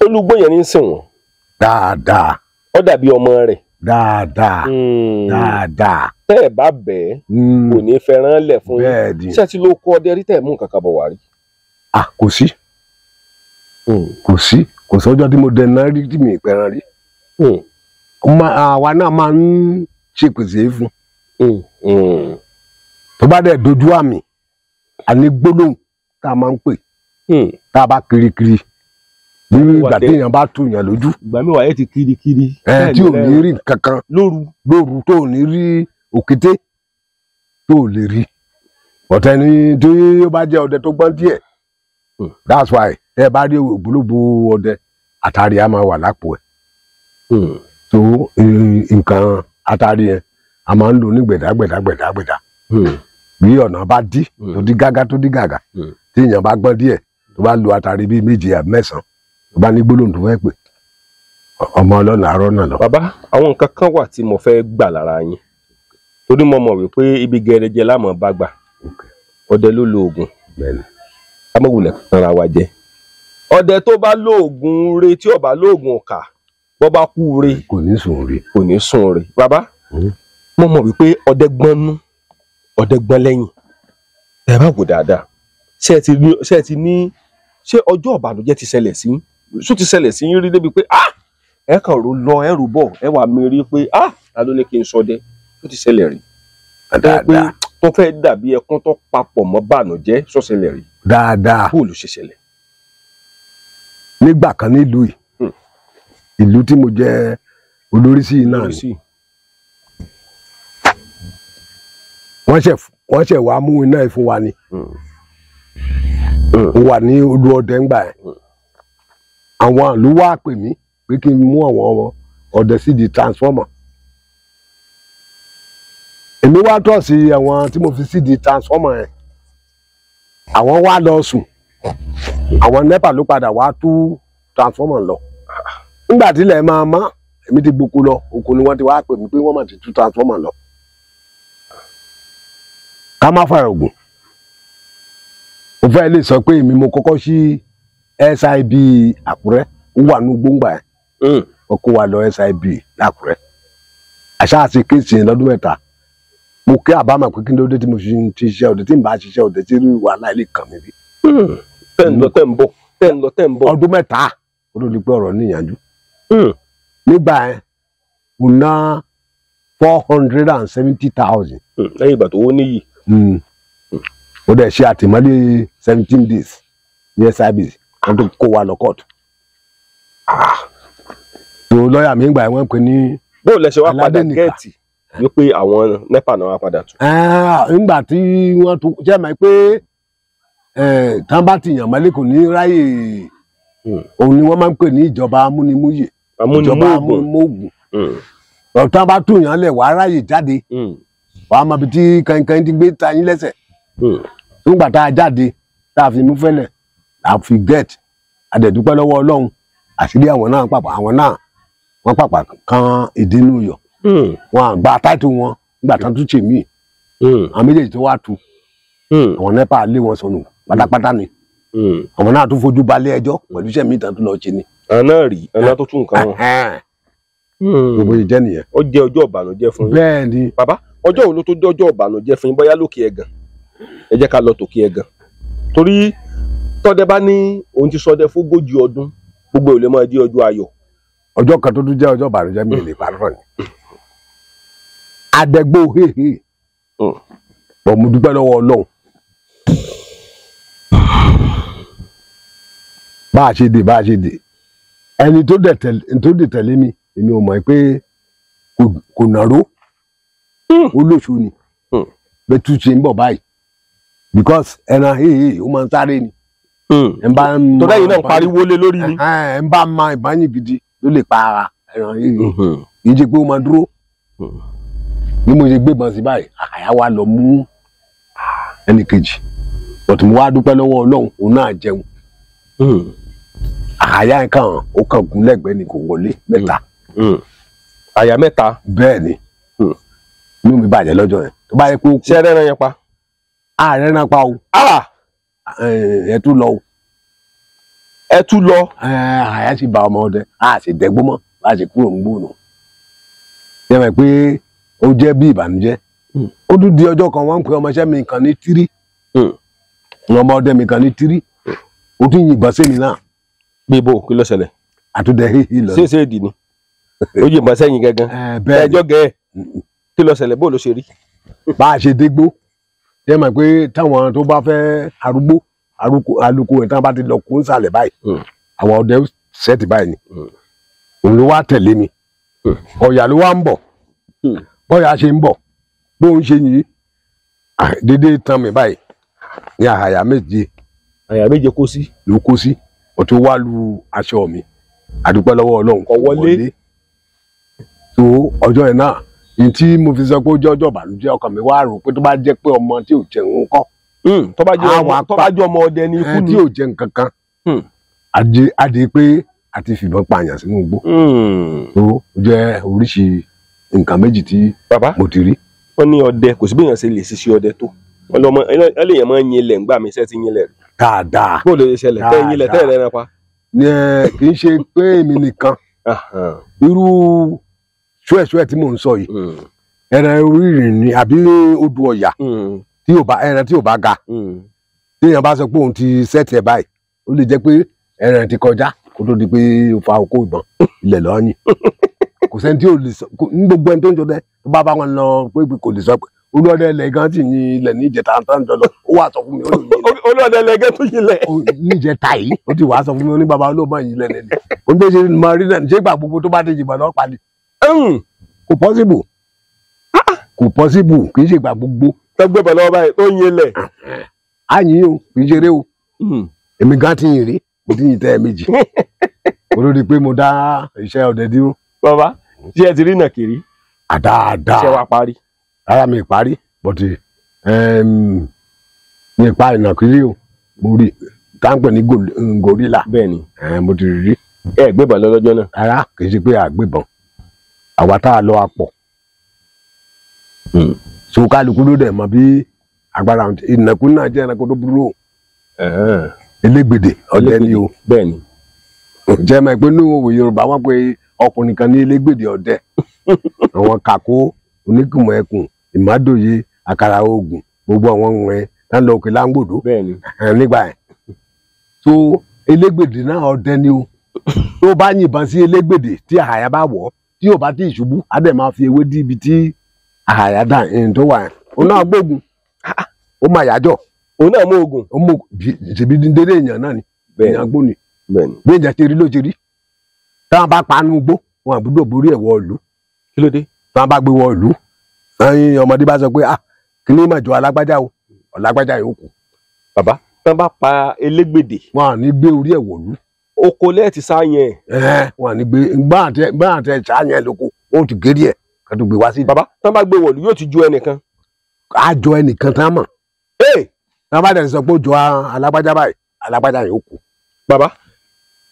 olùgbò yẹn ní í sìn wọ́n. dáadáa. ó dàbí ọmọ rẹ̀. dáadáa. dáadáa. tẹ́ ẹ̀ bá bẹ́ẹ̀ kò ní fẹ́ràn lẹ̀ fún yín. bẹ́ẹ̀ni. ṣé ẹ ti ló kọ́ ọdẹ rí tẹ̀ mú nǹkan kan bọ̀ wá rí. kò sí. kò sọ́jọ́ tí mo dẹ̀ náà rí tí mi ì pẹran rí. àwa náà máa ń ṣèpèsè fún. tó bá dẹ̀ dojú àmì àní gbólóhùn tá a máa ń pè tá a bá kirikiri ní ìgbà téèyàn bá tù yàn lójú. ìgbà mi wà yẹn ti kirikiri. tí ò ní rí kankan lóru tó ò ní rí òkété tó ò lè rí ọ̀tẹ̀ ni tí ó bá jẹ́ ọdẹ tó gbọ́n díẹ̀ that's why ẹ bá rí ògbólógbò ọdẹ àtàrí a máa wà lápò ẹ̀ tó nǹkan àtàrí yẹn a máa ń lò ní gbẹ̀dágbẹ̀dá bí ọ̀nà bá dí tó dí gágá tó dí gàgà tí èèyàn bá gbọ́n díẹ̀ tó bá lo àtàrí bíi 7 àbí 9 tó bá ní gbólóhùn tó fẹ́ pè ọmọ ọlọ́nà àárọ̀ náà lọ. bàbá àwọn nǹkan kan wà tí mo fẹ́ gbà lára yín torí mo mọ̀ wípé ibi gẹrẹjẹ lámọ̀ bá gbà ọdẹ ló lo oògùn amọ̀wulẹ̀ kanra wa jẹ ọdẹ tó bá lo oògùn re tí ó bá lo oògùn ọ̀kà bọ́ bá kú re kò ní sùn re. kò ní sùn re. bàbá mo mọ̀ wípé ọdẹ gbọ́n nú ọdẹ gbọ́n lẹ́yìn ẹ bá wò dáadáa ṣé ẹ ti ní ṣé ọjọ́ ìbànújẹ́ ti ṣẹlẹ̀ sí ṣó ti ṣẹlẹ̀ sí yín rí débi pé ẹ kàn ro lọ ẹ rò bọ̀ ẹ wà mí rí pé ta ló ní kí n ṣọdẹ ṣó ti ṣẹlẹ̀ rí. dáadáa tó fẹ́ dàbí ẹkún tó papọ̀ mọ́ bànújẹ́ ṣó ṣẹlẹ̀ rí. dáadáa bó ló ṣe ṣẹlẹ̀. nígbà kan nílùú yìí ìlú tí mo jẹ olórí sí iná ni wọ́n ṣẹ̀ wá mú iná yìí fún wa ni ó wà ní olú ọdẹ ńgbà ẹ̀ àwọn ìlú wá pè mí pé kí n mú àwọn ọdẹ sí di transformer èmi wá tọ̀ sí àwọn tí mo fi sí di transformer ẹ̀ àwọn wá lọ sùn àwọn NEPA ló padà wá tú transformer lọ nígbà tí ilẹ̀ máa mọ́ èmi ti gboko lọ oko ni wọ́n ti wá pè mí pé wọ́n mà ti tú transformer lọ ká má fara ògùn mo fẹ́ lè sọ pé èmi mo kọ́kọ́ sí SIB Àkúrẹ́ ó wà ní gbóngbà ẹ̀ wọ́n kó wa lọ SIB l'Àkúrẹ́ àṣà àti kéèsì lọ́dún 3 mo kí àbámọ̀ pé kí n lóde tí mo ti ṣiṣẹ́ ọdẹ tí n bá ṣiṣẹ́ ọdẹ tí rí wàhálà ilé kan mi rí. tẹ́ ń lọ tẹ́ ń bọ̀. ọdún 3 ó ló di pé ọ̀rọ̀ níyànjú. nígbà yẹn mo ná 470,000. lẹ́yìn ìgbà tó wó níyì. ó dẹ̀ ṣe àtìmọ́lé 17 days ní SIB wọ́n tó kó wa lọ kóòtù. tó lọ́ọ̀yà mi ń gbà wọ́n pè ní. bó lẹ ṣe wá padà gẹ́ẹ̀tì wípé àwọn NEPA náà wá padà tù. nígbà tí wọ́n tún jẹ́ mọ́ pé tán bá ti yàn mọ́lé kò ní ráyè òun ni wọ́n máa ń pè ní ìjọba amúnimúyè ìjọba amúnimóògùn tán bá tún yàn lẹ̀ wá ráyè jáde wàá mọ ibi tí kankan ti gbé ta yín lẹ́sẹ̀ nígbà tá a jáde tá a fi mú fẹ́lẹ̀ a fi get adẹ̀dúpẹ́ lọ́wọ́ Ọlọ́run àṣírí àwọn náà wọ́n pàpà kan ìdínú yọ̀ wọn àgbà táìtù wọn nígbà tán tún ṣèmí àwọn méjèèjì tó wá tu àwọn NEPA lé wọn sọnù pátápátá ni àwọn náà tún fojú balẹ̀ ẹjọ́ pẹ̀lú iṣẹ́ mi ìtàn tó lọ ṣe ni. àná rí àná tó tún nǹkan wọn. gbogbo ìjẹ́ nìyẹn. ó jẹ́ ọjọ́ ìbànújẹ́ fún yín. bẹ́ẹ̀ ni. bàbá ọjọ́ wo ló tó dé ọjọ́ ìbànújẹ́ fún yín bóyá lókè ẹ̀gàn ẹ jẹ́ ká lọ tòkè ẹ̀gàn torí tọ́dẹ bá ní òun ti ṣọdẹ fún 40 ọdún gbogbo ò lè máa di ọjọ́ ayọ̀. ọjọ́ kan tó tún jẹ́ ọjọ́ ìbànújẹ́ mi lè parọ́ ni. adẹ́gbó hehe bọ̀ mo dúpẹ́ lọ́wọ́ Ọlọ́run. bá a ṣe dé ẹni tó dẹ̀ tẹ̀lé mi èmi ò mọ̀ pé kò nàró ó lóṣù ni bẹ́ẹ̀ tún ṣe ń bọ̀ báyìí because ẹran hehe ó máa ń sáré ni. tọ́lá yìí náà pariwo lé lórí ni. ẹ ń bá ma ìbáyìí gidi ló lè pa ara ẹran hehe kì í ṣe pé ó máa dúró bí mo ṣe gbébọn sí báyìí àyà wa lọ mú ẹnì kejì bọ̀tù mo wá dúpẹ́ lọ́wọ́ Ọlọ́run òun náà jẹun àyà nǹkan ó kàn gún lẹ́gbẹ̀ẹ́ ni kò wọlé mẹ́ta. àyà mẹ́ta. bẹ́ẹ̀ ni inú mi bàjẹ́ lọ́jọ́ yẹn tó bá yẹ pé ó kú. ṣé ẹrẹ́ran yẹn pa. ààrẹ náà pa o. ẹ tún lọ o. ẹ tún lọ. àyà sì ba ọmọ ọdẹ a sì dẹgbó mọ́ a sì kúrò ń gbóònù. ṣé ẹ mọ̀ pé ó jẹ́ bí ìbànújẹ́ ó tún di ọjọ́ kan wọ́n ń pe ọmọọṣẹ́ mi kan ní 3 ọmọ ọdẹ mi kan ní 3 ó tún yìnbọn sí mi náà. bí ibo kí ló ṣẹlẹ̀. àtúndẹ̀ híhí lọ. ṣé èdè ni ó yìnbọn sẹ́yìn gangan ẹjọ́ gẹ̀ẹ́ kí ló ṣẹlẹ̀ bó ló ṣe rí. bá a ṣe dégbó ṣé mọ̀ pé táwọn tó bá fẹ́ arúgbó alùkò ẹ̀ tán bá ti lọ kó ń sàlẹ̀ báyìí àwọn ọdẹ sẹ́ẹ̀tì báyìí ni òun ló wá tẹ̀lé mi ọ̀yà ló wá ń bọ̀ bọ́yà ṣe ń bọ̀ bó ń ṣe yìí dédé tán mi báyìí ní àyà méje. àyà méje kó sí. ló kó sí ọtún wá lu aṣọ mi àdúpẹ́ lọ́wọ́ Ọlọ́run kò wọlé. tó ọjọ́ yẹn náà ní tí mo fi sọ pé ó jẹ́ ọjọ́ ìbànújẹ́ ọkàn mi wá rò pé tó bá jẹ́ pé ọmọ tí ò jẹun kọ́. tó bá jẹ́ ọmọ ọdẹ ní ikú ni. tí ò jẹun kankan adé pé àti fìbọn pààyàn sínú igbó. tó jẹ́ oríṣi nǹkan méjì tí mo ti rí. wọ́n ní ọdẹ kò sí bí èèyàn ṣe lè ṣiṣẹ́ ọdẹ tó wọ́n lọ́mọ ẹlẹ́yìn máa ń yin ilẹ̀ ńgbà mi ṣẹ́ ti yin ilẹ̀ rí. dáadáa bó lè ṣẹlẹ̀ tẹ́ yin ilẹ̀ tẹ́ rẹ̀ náà pa. kì í ṣe pé èmi nìkan irú ṣúẹ̀ṣúẹ̀ tí mò ń sọ yìí ẹran orírìn ni àbí odò ọ̀yà ẹran tí ò bá ga tí èèyàn bá sọ pé òun ti sẹ́ẹ̀tì ẹ̀ báyìí ó lè jẹ́ pé ẹran ti kọjá kó tó di pé ó fa okó ìbọn ilẹ̀ lọ́yìn kò sẹ́ni tí ò lè sọ ní gbogbo ẹni tó ń jọdẹ tó bá wọn lọ pé kò lè sọ pé olóòdẹ ilẹ̀ gan ti yin ilẹ̀ ní ìjẹta tó ń jọ lọ ó wà sọ fún mi ó lè yin ilẹ̀. olóòdẹ ilẹ̀ gan tó yin ilẹ̀. ní ìjẹta yìí ó ti wàá sọ fún mi ó ní baba olóòmọ yin ilẹ̀ lẹ́nu ó ń gbèsè mọ rí náà ṣé ìgbà gbogbo tó bá dé jìbọn náà pàdé. kò pọ́sibù kì í ṣe ìgbà gbogbo. tó gbé bọ̀ lọ́wọ́ báyìí tó yin ilẹ̀. a yin o kì í ṣeré o èmi gan ti yin rí mo ti yin tẹ́ ẹ méjì olórí pé mo dá iṣẹ́ ọdẹ dúró. bàbá ṣé ẹ ti rí nàkìrí. àdáadáa ṣé wàá parí. rárá mi parí bọ́tì mi pa ìnàkìrí o mo rí táǹpẹ̀ ní gorilla. bẹ́ẹ̀ni mo ti rí. ẹ gbébọn lọ́jọ́ náà. rárá kì í ṣe pé àgbébọn àwa tá a lọ apọ̀. so kálukú ló dẹ̀ mọ̀ bí agbára ìnàkú náà jẹ́ ẹranko tó burú o. elégbèdè ọdẹ ni o. bẹ́ẹ̀ni. jẹ́ mọ̀ pé ní òwe Yorùbá wọ́n pe ọkùnrin kan ní elégbèdè ọdẹ àwọn kàkó oníkùmọ̀ ẹkùn ìmádòye àkàrà oògùn gbogbo àwọn ohun ẹ tá ń lọ òkè láńgbòdo nígbà yẹn tó elégbèdè náà ọdẹ ni o tó bá yìnbọn sí elégbèdè tí àhàyà bá wọ̀ tí yóò bá tí ìṣubú á dẹ̀ máa fi ewé dí ibi tí àhàyà dà tó wà yẹn òun náà gbógun ó máa yájọ òun náà mú oògùn ó mú ṣèbí dédé èèyàn náà ni èèyàn gbó ni bí èèyàn ti rí ló ti rí táwọn bá panu gbó wọn àbúrò borí ẹ̀ wọ ìlú kí ló dé tí wọn bá gbé wọ ìlú ẹyin ọmọdé bá sọ pé kí ni mà jọ alágbájá o ọlágbájá yìí ó kù. bàbá tí wọn bá pa elégbèdè. wọn à ní gbé orí ẹ̀ wọ̀lú. oko lẹ́ẹ̀tì sáyẹn. wọn à ní gbé gbọ́n àtẹ sáyẹn lóko wọn ò ti gé ẹ̀ ká tó gbé wá sí. bàbá tí wọn bá gbé wọ̀lú yóò ti ju ẹnìkan. á jọ ẹnìkan tán mọ̀. tí wọn bá dẹ̀ sọ pé ó jọ alágbájá báyìí alágbájá yìí ó kù. bàbá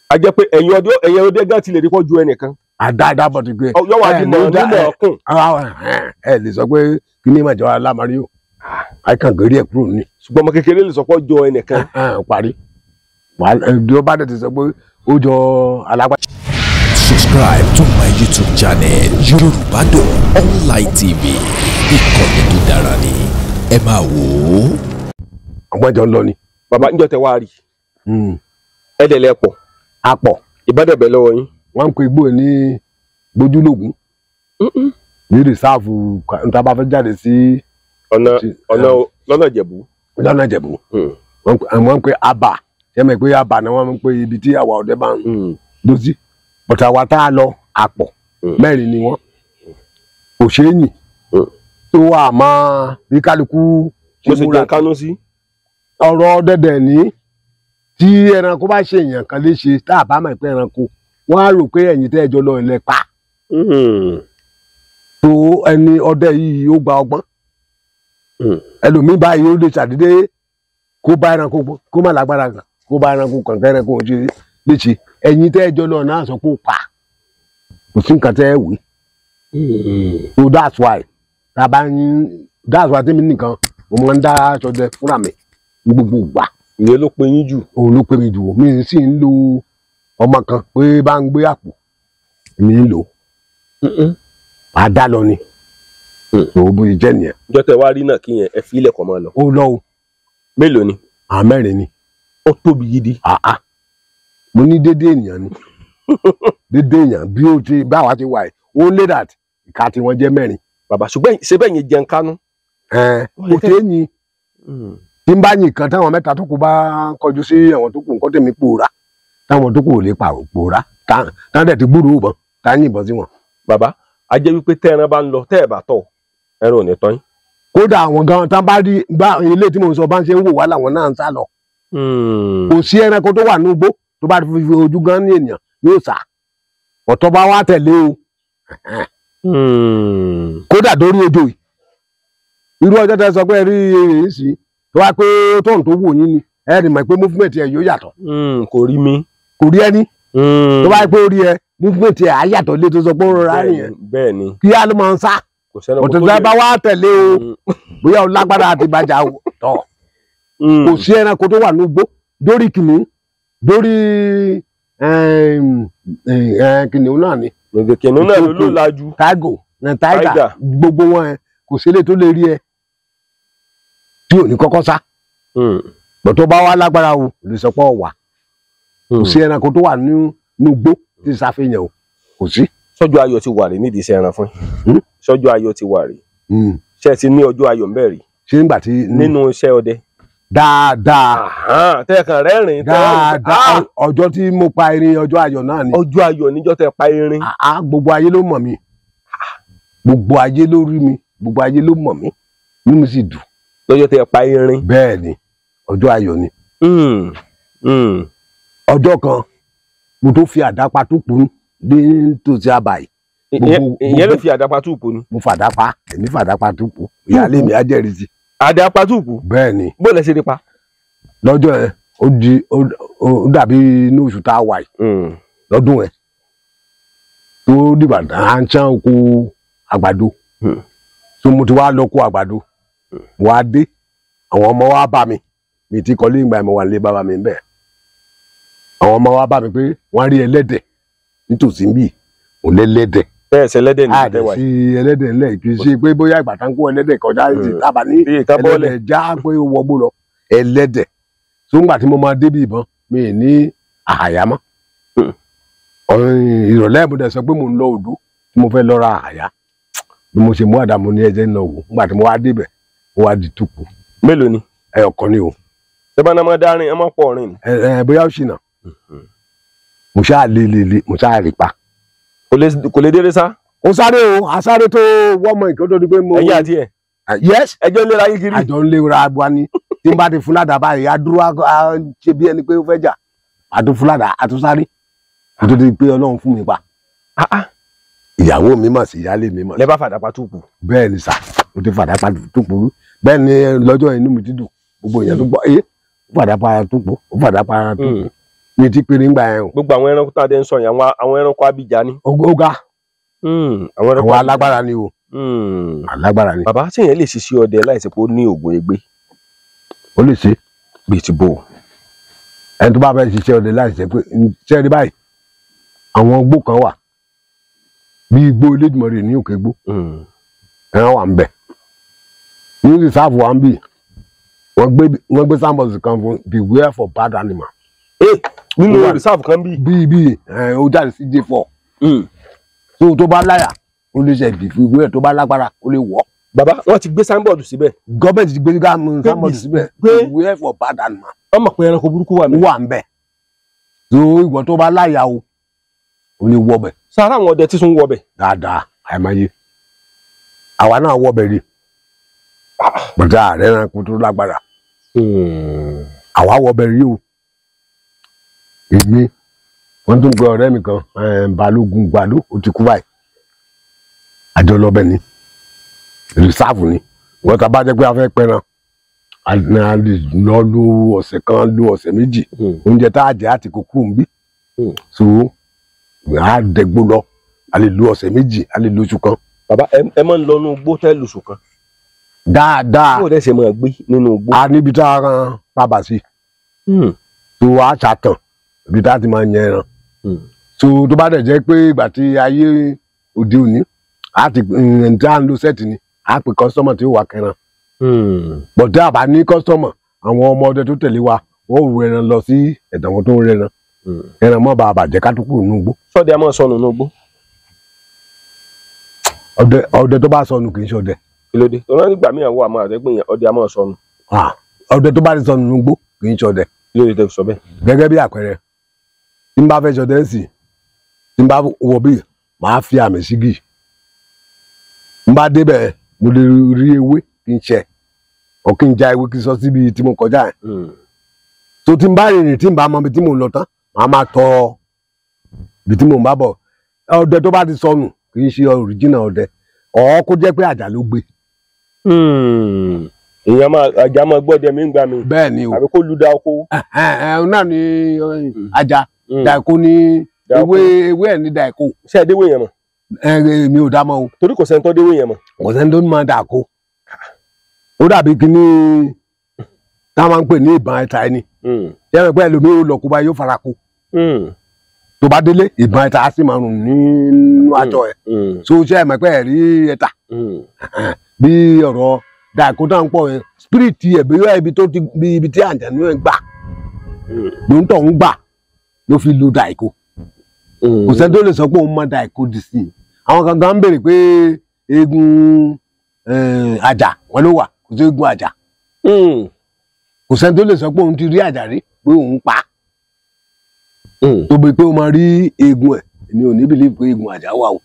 a jẹ́ pé ẹ̀yin ọdẹ gan ti lè rí pọ̀ ju ẹnìkan. àdáadáa bọ̀ ti gbé. yọ wá di mọ̀ nínú ọkùn. ẹ lè sọ pé kí ni mà jọ alámarí o àìkàn gèrè ẹ̀ kúrò ní. ṣùgbọ́n ọmọ kékeré lè sọ pé ó jọ ẹnìkan. parí bí ó bá dẹ̀ ti sọ pé ó jọ alágbájá. Subscribe to my YouTube channel Yorùbádùn Online TV. Ìkànnì tó dára ni ẹ máa wò ó. Àwọn jọ ń lọ ni. bàbá níjọ́ tẹ́ wá rí ẹ̀dẹ̀lẹ̀ pọ̀ Apọ̀. ìbádẹ́bẹ̀ lọ́wọ́ yín. Wọ́n ń pe igbó ẹ̀ ní gbójúlógún. Ní rìsáàfù níta bá fẹ́ jáde sí lọ́nà Ìjẹ̀bú. lọ́nà Ìjẹ̀bú. Wọ́n ń pe Abà. Ṣé mọ̀ pé Abà ni wọ́n ń pe ibi tí àwa ọdẹ bá ń dó sí. Bọ̀tà wa tá a lọ Apọ̀. Mẹ́rin ni wọ́n. Kò ṣeé yìn. Tó wà máa bí kálukú mo sì jẹun kánú sí. ọ̀rọ̀ dẹ̀dẹ̀ ní tí ẹranko bá ṣe èèyàn kan léṣe tá a bá mọ̀ pé ẹranko wọ́n á rò pé ẹ̀yin tẹ́ ẹjọ́ lọ ilẹ̀ pa. tó ẹni ọdẹ yìí ó gba ọgbọ́n. ẹlòmíín báyìí ó lè ṣàdédé kó bá ẹranko kó má lágbára kan kó bá ẹranko kan ẹranko ṣe léṣe ẹ̀yin tẹ́ ẹjọ́ lọ náà sọ pé ó pa kò sí nǹkan tẹ́ ẹ wí. so that's why that's why tèmi nìkan mo máa ń dá aṣọ dẹ fúnra mi ní gbogbo ìgbà. ìyẹn ló pe yín jù. òun ló pe mi jù mí sì ń lo ọmọ kan pé bá ń gbé àpò mi ń lò á dá lọ ni tó bó ṣe jẹ́ nìyẹn. níjọ́ tẹ́ wá rí náà kí yẹn ẹ fi ilẹ̀ kọ̀ máa lọ. ó lọ o. mélòó ni. Mẹ́rin ni. ó tóbi gidi. mo ní dédé ènìyàn ni dédé èèyàn bí ó ti báwa ti wà yìí only that ìka tí wọ́n jẹ́ mẹ́rin. bàbá ṣùgbọ́n ṣe bẹ́ẹ̀ yẹn jẹun kánú. kò tẹ́ yín tí n bá yìn kan táwọn mẹ́ta tó kù bá kọjú sí àwọn tó kù nǹkan tèmi pòórá táwọn tó kù ò lè pòórá táwọn dẹ̀ ti gbúròó bọ̀ tá yìnbọn sí wọn. bàbá a jẹ́ wípé tẹ́ ẹran bá ń lọ tẹ́ ẹ̀ bá tọ̀ ẹran ò ní tọ́ yín. kódà àwọn gan tán bá rí ilé tí mo sọ bá ń ṣe ń wò wá làwọn náà ń sá lọ. kò sí ẹranko tó wà ní igbó tó bá fi ojú gan ní ènìyàn yóò sá ọ̀tọ̀ bá wá tẹ̀lé o. kódà dórí ejò yìí irú ọjọ́ tẹ́ sọ pé rí èyí sí tó wá pé tóun tó wò yín ni ẹ rí mọ̀ pé movement ẹ yóò yàtọ̀. kò rí mi. kò rí ẹni. tó bá pé ó rí ẹ movement ẹ á yàtọ̀ lé tó sọ pé ó rọra rìn yẹn. bẹ́ẹ̀ ni. kí á ló máa ń sá. ọ̀tọ̀ tó bá wá tẹ̀lé o bóyá o lágbára àti bàjá o tọ̀. kò sí ẹranko tó wà ní igbó dórí kìnìún dórí kìnìún náà ni. kìnìún náà ló lajú. tiger gbogbo wọn ẹ kò sílé tó lè rí ẹ tí ò ní kọ́kọ́ sá. bọ̀tọ̀ bá wá lágbára o lè sọ pé ọ̀wà kò sí ẹranko tó wà ní igbó tí ṣàfihàn o kò sí. sọ́jọ́ ayọ̀ ti wà rí nídìí iṣẹ́ ẹran fún yín. sọ́jọ́ ayọ̀ ti wà rí. ṣé ẹ ti ní ọjọ́ ayọ̀ ń bẹ̀ rí. ṣé nígbà tí. nínú iṣẹ́ ọdẹ. dáadáa. tẹ́ẹ̀kan rẹ́rìn. dáadáa ọjọ́ tí mo pa erin ọjọ́ ayọ̀ náà ni. ọjọ́ ayọ̀ níjọ́ tẹ́ pa erin. gbogbo ayé ló mọ̀ mí gbogbo ayé ló rí mi gbogbo ayé ló mọ̀ mí inú mi sì dùn. lọ́jọ́ tẹ́ pa erin. bẹ́ẹ̀ ni ọjọ́ ayọ̀ ni. ọjọ́ kan mo tó fi àdápa tó kù dé tòsí àbàyè. ìyẹn ló fi àdápa tó kù ni. mo fàdápa èmi fàdápa tó kù ìyáálé mi á jẹ́rìí sí. àdápa tó kù. bẹ́ẹ̀ ni. bó lẹ ṣe rí pa. lọ́jọ́ yẹn ó dàbí inú oṣù tá a wà yìí lọ́dún yẹn tó dìbà à ń ṣán oko àgbàdo tó mo ti wá lọ kó àgbàdo wá dé àwọn ọmọ wa bá mi ti kọ́lé ìgbà ìmọ̀ wà nílé bàbá mi bẹ́ẹ̀ àwọn ọmọ wa bá mi pé wọ́n rí ẹlẹ́dẹ̀ nítòsí bí òun lẹ́lẹ́dẹ̀. bẹ́ẹ̀ ṣe ẹlẹ́dẹ̀ ní ìdílé wa yìí. àdé sí ẹlẹ́dẹ̀ ńlẹ̀ kì í ṣe pé bóyá ìgbà tá ń kó ẹlẹ́dẹ̀ kọjá tábà ní ẹlẹ́dẹ̀ já pé ó wọgbó lọ ẹlẹ́dẹ̀ tó ń gbà tí mo máa débi ìbọn mi ì ní àhàyà mọ́ ìrọ̀lẹ́ ìbùdó sọ pé mo ń lọ odò tí mo fẹ́ lọ ra àhàyà bí mo ṣe mú àdàmú ní ẹ̀jẹ̀ náà wò nígbà tí mo wá débẹ̀ mo wá di túkù. mélòó ni. ẹyọkan ni o. ṣé bá náà máa dárin ẹ máa pọ̀ rìn ni. bóyá ó ṣìnà mo ṣáà lé mo ṣáà rí pa. kò lè délé sá. ó sáré o àsáré tó wọ́mọ ìkó tó di pé mo. ẹ̀yin àti ẹ̀. yes. ẹjọ́ ń lera yín kiri. àjọ ń lera wa ni tí n bá ti fún ládàá báyìí á dúró á ṣe bí ẹni pé ó fẹ́ jà àtúfún ládàá àtúsáré kó tó di pé Ọlọ́run fún mi pa. ìyàwó mi mọ̀ sí ìyáálé mi mọ̀. lẹ bá fàdápà túpù. bẹ́ẹ̀ ni sà mo ti fàdápà túpù bẹ́ẹ̀ ni lọ́jọ́ inú mi ti dùn gbogbo èèyàn tó gbọ́ ó fàdápà túpù ó fàdápà túpù mi ti pè nígbà yẹn o. gbogbo àwọn ẹranko tá a dé ń sọ yẹn àwọn ẹranko abìjà ni. oga àwọn alágbára ni o. alágbára ni. bàbá sèyàn lè ṣiṣẹ́ ọdẹ láìsí pé ó ní oògùn egbé. ó lè ṣe. bíi ti bò. ẹni tó bá fẹ́ ṣiṣẹ́ ọdẹ láìsí pé ṣe rí báyìí àwọn ogbó kan wà bí igbó Elédùmarè ní òkè gbó ẹran wà ń bẹ ní rìsáàfù wa ń bì wọ́n gbé sáàmùsì kan fún beware for bad animal. nínú rìsáàfù kan bí. ó jáde sí J4 tó bá láyà ó lè ṣe beware tó bá lágbára ó lè wọ̀. bàbá wọn ti gbé sáńbọọdù síbẹ̀. gọọmenti ti gbé sáńbọọdù síbẹ̀ beware for bad animal. wọ́n mọ̀ pé ẹranko burúkú wà ń bẹ tó ìwọ tó bá láyà o ò lè wọ bẹ. sára àwọn ọdẹ tí tún wọ bẹ. dáadáa àìmáyé àwa náà wọ bẹ rí bọ̀dá rẹ̀ ẹranko tó lágbára àwa wọ bẹ rí o èmi wọ́n tún gbé ọ̀rẹ́ mi kan Balógun Gbadó ó ti kú báyìí àjọ lọ́bẹ̀ ni rìsáàfù ni wọ́n ta bá jẹ́ pé a fẹ́ pẹran a lè lọ lo ọ̀sẹ̀ kan lo ọ̀sẹ̀ méjì oúnjẹ tá a jẹ àti kókó ń bí so a dẹgbó lọ a lè lo ọ̀sẹ̀ méjì a lè lo oṣù kan. bàbá ẹ máa ń lọ nínú igbó tẹ́ lóṣù kan. dáadáa bó o dẹ́ ṣe máa gbé nínú igbó. a níbi tá a ran bàbà sí so a ṣàtàn ibi tá a ti máa yẹn ẹran so tó bá dẹ̀ jẹ́ pé ìgbà tí ayé òde òní a ti ǹjẹ́ à ń lo sẹ́ẹ̀tì ni a pè kọ́sítọ́mọ̀ tí ó wà kẹran bọ̀dé àbá ní kọ́sítọ́mọ̀ àwọn ọmọ ọdẹ tó tẹ̀lé wa wọ́n ò ru ẹran lọ sí ẹ̀dá wọn tó ń rẹran ẹran mọ́ bá bàjẹ́ ká tó kúrò nínú igbó. sọ́dẹ̀ a máa sọnù nínú igbó. ọdẹ tó bá sọnù kì í ṣe ọdẹ. kí ló dé tọ́lá nígbà míì àwọn àmọ́ àtẹ́gbẹ́ yẹn ọdẹ a máa sọnù. ọdẹ tó bá ti sọnù nínú igbó kì í ṣe ọdẹ. kí ló dé tẹ́ fi sọ bẹ́ẹ̀. gẹ́gẹ́ bí àpẹẹrẹ tí n bá fẹ́ ṣọdẹ ń sì tí n bá wọ bí màá fi àmì sígì n bá débẹ̀ mo lè rí ewé kí n ṣe ọ kí n já ewé kí n sọ síbi tí mo kọjá yẹn tó tí n bá rìnrìn tí n bá mọ ibi tí mo ń lọ tán màá máa tọ ibi tí mo ń bá bọ̀ ọdẹ tó bá ti sọnù kì í ṣe òrìjìnà ọdẹ ọ kó jẹ́ pé àjà ló gbé. èèyàn àjà máa gbọ́dẹ mi ń gbà mí. bẹ́ẹ̀ ni o àbí kó lu da oko. náà ni àjà dàìkó ní ewé ẹ̀ ní dàìkó. ṣé ẹ déwé yẹn mọ̀. mi ò dá mọ́ o. torí kò sẹ́ni tó déwé yẹn mọ̀. kò sẹ́ni tó ní máa dàkó. ó dàbí kíní táwọn máa ń pè ní ìbọn ẹ̀ta ẹni. yẹ́n pẹ́ ẹlòmíì ó lọ kó bá yóò fara kó. tó bá délé ìbọn ẹ̀ta á sì máa rùn nínú àjọ ẹ̀. so ṣe é mẹ́pẹ́ ẹ̀ rí ẹ̀ta. bí ọ̀rọ̀ dàkó náà ń pọ̀ yẹn spirit ẹ̀ bí ibi tó ti ibi tí àjànú ẹ̀ gbà ló ń tọ̀ ń gbà ló fi lu dàkó. kò sẹ́ni tó lè sọ pé òun máa dàkó dì sí i. àwọn kan gan ń béèrè pé eégún àjà wọn ló wà kò sí eégún àjà. kò sẹ́ni tó lè sọ pé òun ti rí àjà rí pé òun pa. tó bí pé ó máa rí eégún ẹ̀ èmi ò ní believe pé eégún àjà wà o.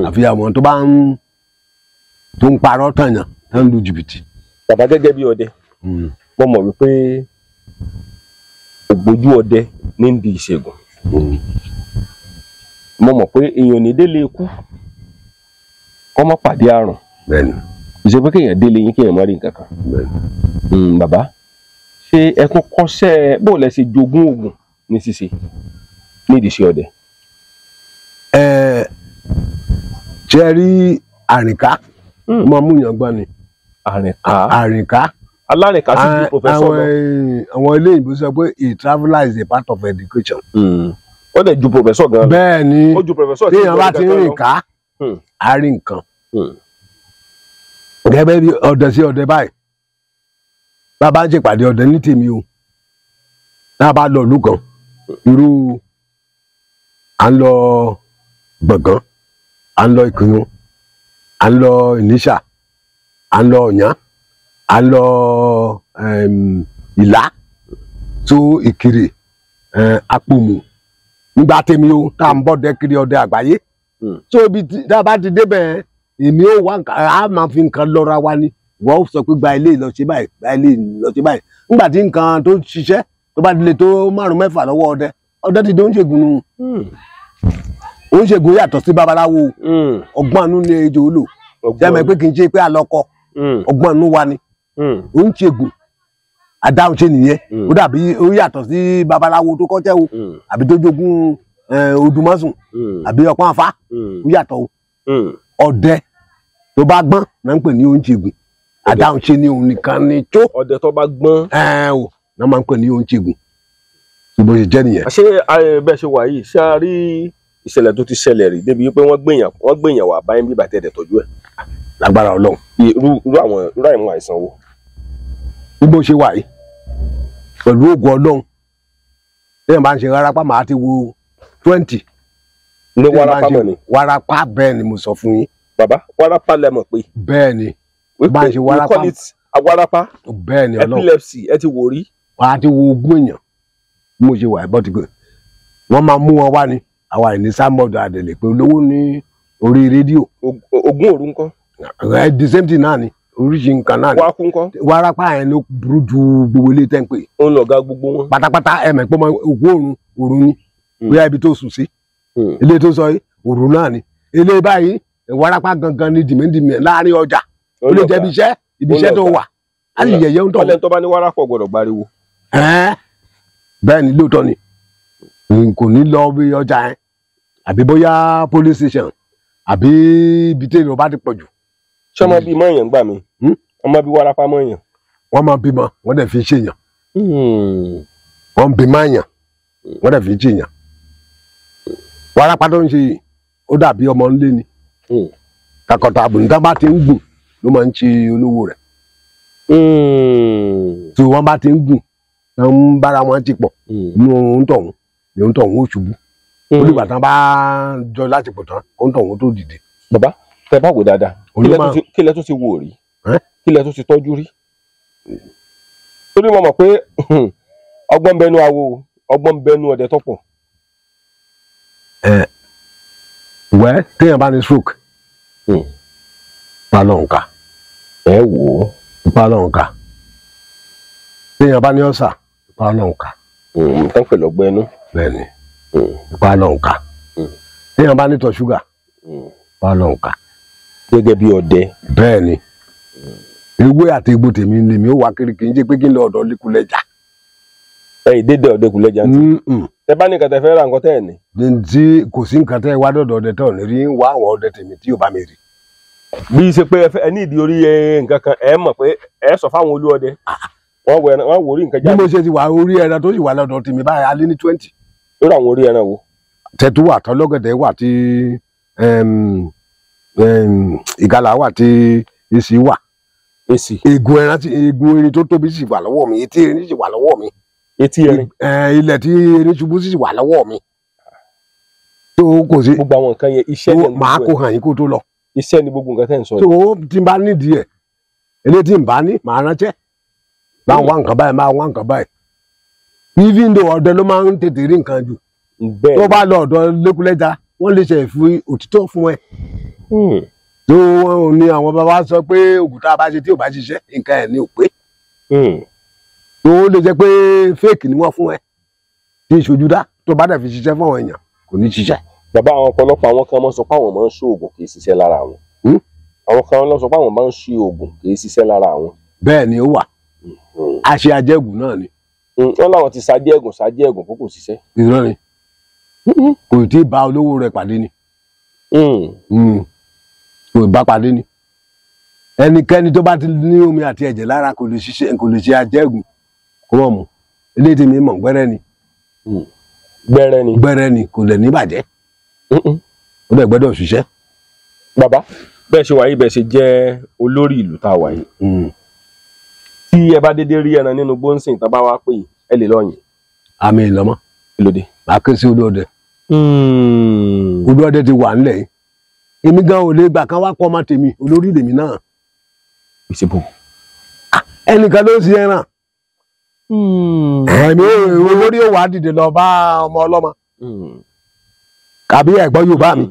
àfi àwọn tó bá ń parọ́ tàyàn tó ń lu jìbìtì. bàbá gẹ́gẹ́ bí ọdẹ mo mọ̀ wípé ògbójú ọdẹ ní ń di ìṣègùn. mo mọ̀ pé èèyàn ò ní délé ikú kọ́ mọ́ pàdé àrùn. bẹ́ẹ̀ni. ìṣe pé kéèyàn délé yín kéèyàn má rí nǹkan kan. bẹ́ẹ̀ni. bàbá ṣé ẹ tún kọ́ṣẹ́ bó lẹ ṣe jogún oògùn ní ṣíṣe nídìí iṣẹ́ ọdẹ. ṣe rí àrìnká máa mú yàn gbọ́n ni. àrìnká. alárìnká sì di professor lọ. àwọn ilé ìbò sọ pé a traveller is a part of education. ó lè ju professor gan. bẹ́ẹ̀ ni ó ju professor tí èèyàn bá ti ń rìn ká á rí nǹkan. gẹ́gẹ́ bí ọdẹ sí ọdẹ báyìí bàbá ń ṣèpàdé ọdẹ ní tèmi o tá a bá lọ ìlú kan irú à ń lọ Gbọ̀ngán à ń lọ Ìkìnnú à ń lọ Ìníṣà à ń lọ Ọ̀yán à ń lọ Ìlá tó Ìkirè Àpòmù nígbà tèmi o tá à ń bọ̀ dẹ́kiri ọdẹ àgbáyé tó ibi tá a bá ti débẹ̀ èmi ò wá nǹkan á máa fi nǹkan lọ́ra wa ni wọ́n sọ pé gba ilé lọ sí báyìí gba ilé lọ sí báyìí nígbà tí nǹkan tó ṣiṣẹ́ tó bá dilẹ̀ tó 5-6 lọ́wọ́ ọdẹ ti dé oúnjẹgùn nù oúnjẹgùn yàtọ̀ sí babaláwo ọgbọ́n àánú ni ejò lò sẹ́mi pé kì í ṣe pé àlọ́kọ ọgbọ́n àánú wa ni oúnjẹgùn adáhùn ṣe nìyẹn ó dàbí ó yàtọ̀ sí babaláwo tó kọ́ṣẹ́ o àbí tó jogún odùmọ̀sùn àbí ọpọ́n afá ó yàtọ̀ o ọdẹ tó bá gbọ́n náà ń pè ní oúnjẹgùn adáhùn ṣe ni òun nìkan ni tó ọdẹ tó bá gbọ́n o náà máa ń pè ní oúnjẹgùn tó bó ṣe jẹ́ nìyẹn. ṣé bẹ́ẹ̀ ṣe wà yìí ṣé a rí ìṣẹ̀lẹ̀ tó ti ṣẹlẹ̀ rí débi pé wọ́n gbèyàn wà báyìí bí bàtẹ́ ẹ̀dẹ̀ tọ́jú ẹ̀. lágbára Ọlọ́run. irú àwọn àìsàn wo. bí mo ṣe wà yìí pẹ̀lú ògùn Ọlọ́run bí wọ́n bá ń ṣe wárápá màá ti wo 20. ní wárápá mọ̀ ni. wárápá bẹ́ẹ̀ ni mo sọ fún yín. bàbá wárápá lẹ mọ̀ pé. bẹ́ẹ̀ ni bá ń ṣe wárápá. we call it wárápá. bẹ́ẹ̀ ni Ọlọ́run. epilepsy ẹ ti wò rí. wàá ti wo ogún èèyàn bí mo ṣe wà bọ́ ti gbé wọ́n máa mú wọn wá ní àwa ìní sámọ́dù àdèlè pé olówó ní orí rédíò. ogún òru ńkọ́. the same thing náà ni oríṣi nǹkan náà ni. wá kú ńkọ́. wárápá yẹn ló burú ju gbogbo ilé tẹ́ ń pè. ó ń lọ ga gbogbo wọn. pátápátá ẹ mọ̀ pé ogún òru ni bóyá ibi tó sùn sí. ilé tó sọ òru náà ni ilé báyìí wárápá gangan ni dìmẹ́dìmẹ́ láàrin ọjà ó lè jẹ́ ibi iṣẹ́ tó wà á lè yẹ̀yẹ́ ń tọ̀. ọlẹ́ni tó bá ní wárápá gbọ́dọ̀ gbariwo. bẹ́ẹ̀ ni lóòótọ́ ni kò ní lọ bí ọjà yẹn àbí bóyá police station àbí ibi tí èèyàn bá ti pọ̀ jù. ṣé ọmọ bíi mọ̀ọ́yàn gbà mí ọmọ bíi wárápá mọ̀ọ́yàn. wọ́n máa bímọ wọ́n dẹ̀ fi ń ṣèyàn. wọ́n bí máyàn wọ́n dẹ̀ fi ń ṣèyàn. wárápá tó ń ṣe yìí ó dàbí ọmọ ńlé ni. kàkọ́tà àbùnítà bá ti ń gùn ló máa ń ṣe olówó rẹ̀. tí wọ́n bá ti ń gùn wọ́n ń bára wọn ti pọ̀ inú ohun tọ̀hún ni ohun tọ̀hún ó ṣubú. olùgbà tán bá jọ láti pọ̀ tán ohun tọ̀hún tó dìde. bàbá tẹ bá wò dáadáa kí lẹ tó ti wò rí kí lẹ tó ti tọ́jú rí. torí mo mọ̀ pé ọgbọ́n bẹnu awo ọgbọ́n bẹnu ọdẹ tọ́pọ̀. wẹ́ téèyàn bá ní stroke pa lọ́hùn ká. ẹ wò ó. pa lọ́hùn ká. téèyàn bá ní ọ̀sà pa lọ́hùn ká. nǹkan pẹ̀lú ọgbẹ́ inú. bẹ́ẹ̀ni pa lọ́hùn ká. téèyàn bá ní tọ̀ ṣúgà pa lọ́hùn ká. gẹ́gẹ́ bí ọdẹ. bẹ́ẹ̀ni ewé àti egbò tèmi ń lè mi ó wá kiri kì í jẹ́ pé kí n lọ ọ̀dọ̀ Lékúlẹ́jà. ìdédé ọdẹ Kúlẹ́jà ń tì. tẹ bá ní nǹkan tẹ fẹ́ ra nǹkan tẹ́ ẹ̀ ní. tí kò sí nǹkan tẹ́ ẹ wá dọ̀dọ̀ ọdẹ tẹ́ ò ní rí wá àwọn ọdẹ tèmi tí ò bá mi rí. bí ṣe pé ẹ ní ìdí orí nǹkan kan ẹ mọ̀ pé ẹ sọ fáwọn olú ọdẹ wọ́n wò rí nǹkan jáde. bí mo ṣe ti wà orí ẹran tó sì wà lọ́dọ̀ tèmi báyìí alẹ́ ní 20. lórí àwọn orí ẹran wo. tẹ̀tú wà tọ́lọ́gẹ̀dẹ̀ wà tí ìgalà wà tí èsì wà. èsì. egun ẹran tí egun erin tó tóbi sì wà lọ́wọ́ mi etí erin sì wà lọ́wọ́ mi. etí erin. ilẹ̀ tí erin ṣubú sì wà lọ́wọ́ mi. tó kò sí. gbogbo àwọn nǹkan yẹn iṣẹ́ ni. màá kó hàn yín kó tó lọ. iṣẹ́ ni gbogbo nǹkan tẹ́ ń sọ. tó tí n bá nídìí ẹ̀ eléyìí tí n bá ní màá ránṣẹ́. máa wá nǹkan báyìí máa wá nǹkan báyìí. even though ọdẹ ló máa ń tètè rí nǹkan jù. tó bá lọ ọ̀dọ̀ Lékúlẹ́jà wọ́n lè ṣe ìfún òtítọ́ fún ẹ. tó wọn ò ní àwọn bàbá sọ pé ògùn tá a bá ṣe tí ò bá ṣiṣẹ́ nǹkan ẹ̀ ní ò pé. tó lè jẹ́ pé fake ni wọ́n fún ẹ tí ìṣojú dá tó bá dẹ̀ fi ṣiṣẹ́ fún àwọn èèyàn kò ní ṣiṣẹ́. bàbá àwọn ọ̀pọ̀lọpọ̀ àwọn kan máa ń sọ pé àwọn máa ń ṣe oògùn kì í ṣiṣẹ́ lára àwọn. àwọn kan lọ sọ pé àwọn máa ń ṣe oògùn kì í ṣiṣẹ́ lára àwọn. bẹ́ẹ̀ ni ó wà àṣẹ ajẹ́gùn náà ni. wọ́n láwọn ti ṣàjẹ́gùn kó kò ṣiṣẹ́. ìran ni kò tí ì bá olówó rẹ̀ pàdé ni. kò bá pàdé ni. ẹnikẹ́ni tó bá ti ní omi àti ẹ̀jẹ̀ lára kò lè ṣe ajẹ́gùn kó wọ́n mu eléyìí tí mi mọ̀ gbẹ́rẹ́ ni. gbẹ́rẹ́ ni kò lè ní bàjẹ́. ó dẹ̀ gbọ́dọ̀ ṣiṣẹ́. bàbá bẹ́ẹ̀ ṣe wà yìí bẹ́ẹ̀ ṣe jẹ́ olórí ìlú tá a wà yìí. tí ẹ bá dédé rí ẹran nínú gbóǹsìn tá a bá wá pè ẹ lè lọ́yìn. àmì ìlọ́mọ́. kí ló dé. màá ké sí olóòdẹ. olóòdẹ ti wà nílẹ̀ yìí. èmi gan ò lè gbà kán wá pọ́ ọmọ tèmi olórí lèmi náà. ìṣèbò. ẹnìkan ló ń sin ẹran. ẹ̀mí olórí ò wá dìde lọ bá ọmọ ọlọ́mọ. àbí ẹ̀gbọ́n Yorùbá mi.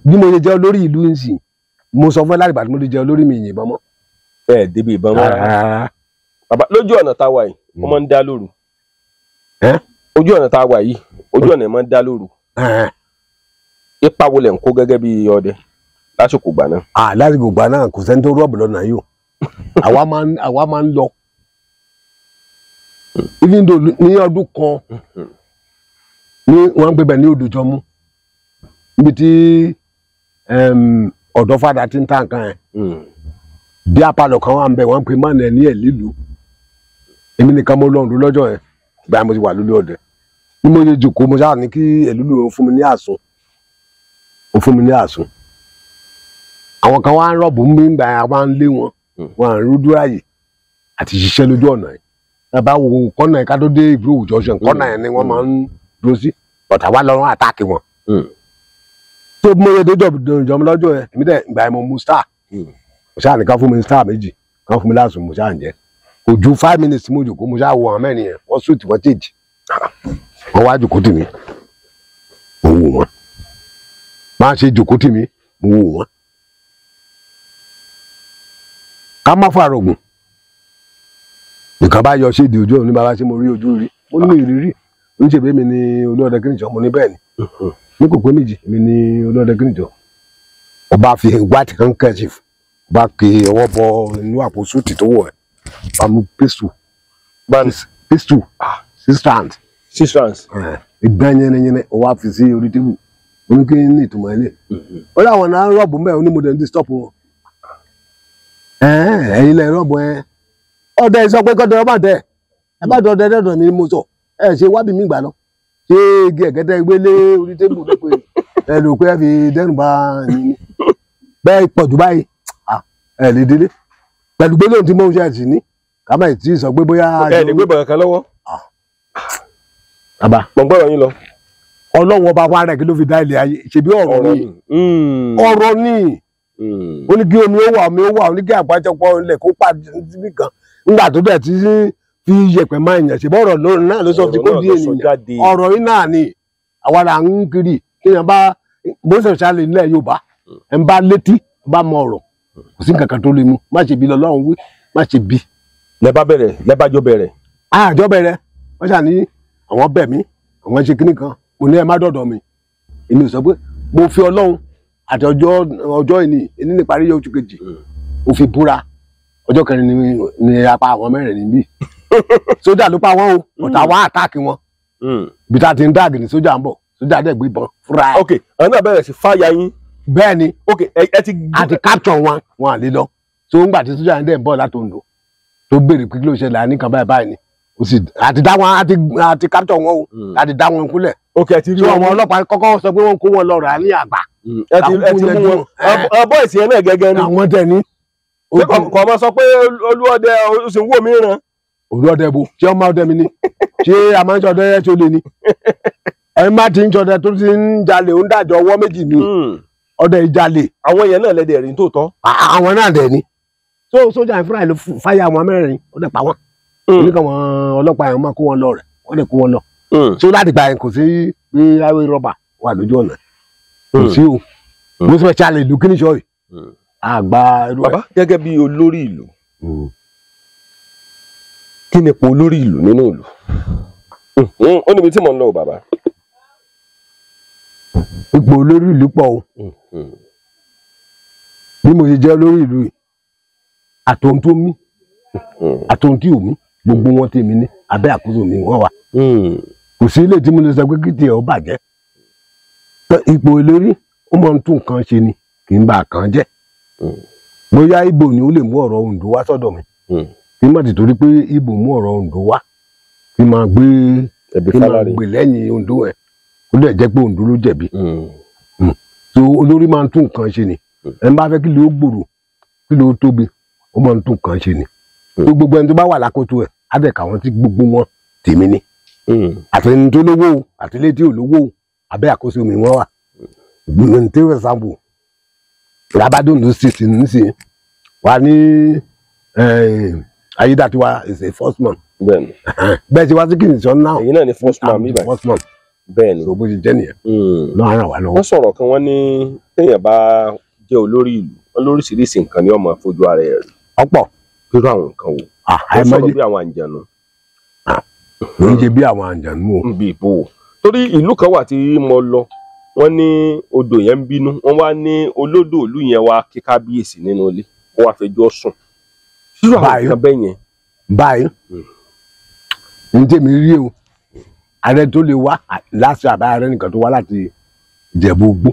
bí mo ṣe jẹ́ olórí ìlú ń sìn mo sọ fún ẹ láti ìgbà tí mo lè jẹ́ olórí mi yìnbọn mọ́. ẹ débi ìbọn mọ́. bàbá lójú ọ̀nà tá a wà yìí wọ́n máa ń dá lóru. ojú ọ̀nà tá a wà yìí ojú ọ̀nà máa ń dá lóru. ipa wo lẹ̀ ń kó gẹ́gẹ́ bí ọdẹ lásìkò gbà náà. lásìkò gbà náà kò sẹ́ni tó rọ́ọ̀bù lọ́nà yìí o àwa máa ń lọ. even though ní ọdún kan ní wọ́n ń pè bẹ́ẹ̀ ní Odòjọmú níbi tí ọ̀dọ́ fàdà ti ń ta nǹkan yẹn bí apalọ̀ kan wà ń bẹ̀ wọ́n ń pè mọ́ni ẹ̀ ní ẹ̀ lílu èmi nìkan mo lọ́ọ̀dún lọ́jọ́ yẹn gbà mo ti wà lórí ọdẹ ní mo ṣe jòkó mo ṣáà ní kí ẹ̀lúlù fún mi ní àsun ó fún mi ní àsun àwọn kan wá ń rọ̀bù ń bí ń gbà wá ń lé wọn wọn à ń rúdú ààyè àti ṣiṣẹ́ lójú ọ̀nà yìí bàbá wo kọ́nà yìí ká tó dé ìbúrò junction kọ́nà yẹn ni wọ́n máa ń dúró sí bọ̀tà wá lọ́rùn àtàkì wọn. tó mo yẹ dójọ́ ìjọba lọ́jọ́ yẹn èmi dẹ̀ ìgbà yẹn mo mú star mo ṣáà nìkan fún mi star méjì kan fún mi láàsùn mo ṣáà ń jẹ kò ju 5 minutes mo jòkó mo ṣáà wo àwọn mẹ́rin yẹn wọ́n sùn tí wọ́n tèjì wọ́n wá jòkó tì mí mo wò wọ́n máa ṣe jòkó tì mí mo wò wọ́n ká má fàrọ̀gùn nìkan bá yọ ṣéèdì ojú òun ní bàbá tí mo rí ojú rí mo ní ìrírí oníṣègbè mi ní olóòdẹ kìnìjọ mo ní bẹ́ẹ̀ ni ní kò pé méjì mi ní olóòdẹ kìnìjọ ọba fi white handkerchief bá ké ọwọ́ bọ inú àpò súùtì tó wọ̀ ẹ́ bá mú pistol 6 rounds ìgbà yẹnẹyẹnẹ ọwọ́ fi sí orí tébù mo ní kí ní ìtumọ̀ ilé ó láwọn náà rọ́ọ̀bù mẹ́rin onímọ̀dé ní stop wọn ẹ̀yin lẹ rọ́ọ̀bù ẹ̀ ọdẹ sọ pé kọdọ ọba tẹ ẹ bá dọdẹ dọdọ mi ni mo sọ ẹ ṣe wábì mí gbà lọ ṣé igi ẹ̀kẹ́tẹ́ gbélé orí tébù ló pé ẹ lò pé ẹ fi dẹ́rù bá yín bẹ́ẹ̀ pọ̀ jù báyìí ẹ lè délé pẹ̀lú gbélé tí mo ń ṣe ẹ̀sìn ní ká má tí sọ pé bóyá. ẹ lè gbé bọ̀rọ̀ kan lọ́wọ́. bàbá mo gbọ́dọ̀ yín lọ. ọlọ́wọ́ bá wá rẹ̀ kí ló fi dá ilé ayé ṣèbí ọ̀rọ̀ ni ọ̀rọ̀ ni ó ní kí omi ó wà ó ní kí àgbájọpọ̀ ilẹ̀ kó pàdé síbì kan nígbà tó dẹ̀ ti fi yẹ̀pẹ̀ máa yàn ṣe bọ́ọ̀rọ̀ náà ló sọ fi kó di ènìyàn ọ̀rọ̀ yìí náà ni àwa là ń kiri kéèyàn bá bó ṣe ṣàlẹ̀ nílẹ̀ Yorùbá ẹ̀ ń bá létí bá mọ ọ̀rọ̀ kò sí nǹkan kan tó lè mú má ṣe bí lọ́lọ́run wí má ṣe bí. lẹ́bàjọ́ bẹ̀rẹ̀. àjọ bẹ̀rẹ̀ wọ́n ṣàní àwọn bẹ̀ mí àwọn ṣe kíní kan mo ní ẹ má dọ̀dọ̀ mi èmi ò sọ pé mo fi Ọlọ́run àti ọjọ́ ìní ní parí oṣù kejì ó fi búra ọjọ́ kẹrin ni apá àwọn mẹ́rin níbí sójà ló pa wọ́n o ọ̀tá wá àtáàkì wọn bí tá a ti ń dáàgì ní sójà ń bọ̀ sójà dẹ̀ gbé ìbọn fúnra ẹ̀. ok àwọn náà bẹ̀rẹ̀ sí fáyà yín. bẹ́ẹ̀ ni ok ẹ ti. àti capture wọn à lè lọ so ń gbà tí sójà dẹ̀ ń bọ̀ láti Oǹdó tó béèrè pé kí ló ṣẹlẹ̀ àníkan báyìí ni ó sì àti dá wọn àti capture wọn o àti dá wọn kúlẹ̀. ok ẹ ti rí wọn. àwọn ọlọ́pàá kọ́kọ́ sọ pé wọ́n kó wọn lọ rà ní àgbà. ẹ ti mú wọn ọbọ̀ ìsìn yẹn náà gẹ́gẹ́ ni. àwọn tẹ̀ ní. kò mọ sọ pé olúọdẹ oṣù wo mi ràn. olúọdẹ bo ṣé ọmọ ọdẹ mi ni ṣé a máa ń ṣọdẹ yẹn tó lé ni ẹ má ti ń ṣọdẹ tó ti ń jalè ó ń dàjọ ọwọ́ méjì ni ọdẹ ìjalè. àwọn yẹn náà lẹ́dẹ̀ rí tó tọ́. àwọn náà dẹ̀ ni so sójà ìfúnra ìlú fáyà àwọn mẹ́rin ó dẹ̀ pa wọ́n oníkan wọn ọlọ́pàá yẹn máa kó wọn lọ rẹ̀ wọ́n dẹ̀ kó wọn lọ so láti gbà yẹn kò sí bí highway rọ́bà wà lójú ọ̀nà kò sí o mo sọ ṣàlẹ̀ ìlú kí ni sọ yìí àgbà irú ẹ̀. bàbá gẹ́gẹ́ bí olórí ìlú kí ni ipò olórí ìlú nínú ìlú ó níbi tí mò ń lọ bàbá. ipò olórí ìlú pọ̀ o bí mo ṣe jẹ́ olórí ìlú yìí àtòun tó mí àtòun tí ò mí gbogbo wọn tèmi ní abẹ́ àkóso mi wọ́n wà kò sí ilé tí mo lè sọ pé kí tiẹ̀ ó bàjẹ́ ipò olórí ó máa ń tún nǹkan ṣe ni kì í bà kàn jẹ́ bóyá Ìgbò ni ó lè mú ọ̀rọ̀ Oǹdó wá sọ́dọ̀ mi kí n má ti torí pé Ìgbò mú ọ̀rọ̀ Oǹdó wá kí n máa gbé lẹ́yìn Oǹdó ẹ̀ ó dẹ̀ jẹ́ pé Oǹdó ló jẹ̀bi so olórí máa ń tún nǹkan ṣe ni ẹ̀ ń bá fẹ́ kí ló gbòòrò kí ló tóbi ó máa ń tún nǹkan ṣe ni tó gbogbo ẹni tó bá wà lákòótó ẹ̀ á dẹ̀ kà wọ́n tí gbogbo wọn tèmi ni àtẹni tó lówó o àtẹlẹ tí ò lówó o abẹ́ àkóso mi wọ́n wà gbogbo tí wọ́n sábò Rabadon state nísìnyí wà ní Ayédàtiwa is a first man bẹ́ẹ̀ ti wá sí kìnìún sọ náà èyí náà ni first man mi báyìí first man bẹ́ẹ̀ ni so bó ti jẹ́ nìyẹn náà ràn wá lọ́wọ́. wọ́n sọ̀rọ̀ kan wọ́n ní téèyàn bá jẹ́ olórí ìlú wọ́n lóríṣiríṣi nǹkan ni wọ́n máa fojú ara ẹ̀ rí ọ̀pọ̀ irú àwọn nǹkan wo wọ́n sọ̀rọ̀ bí àwọn àǹjànú. ló ń jẹ bí àwọn àǹjànú o. bí ìbò torí ìlú kan wà tí mo lọ wọ́n ní odò yẹn ń bínú wọ́n wá ní olódò ìlú yẹn wá kí kábíyèsí nínú ilé ó wá fẹjọ́ sùn irú àwọn nǹkan bẹ́ẹ̀ yẹn. báyìí ní tèmi rí o ààrẹ tó lè wá láti àbá ààrẹ nìkan tó wá láti Ìjẹ̀bú Igbó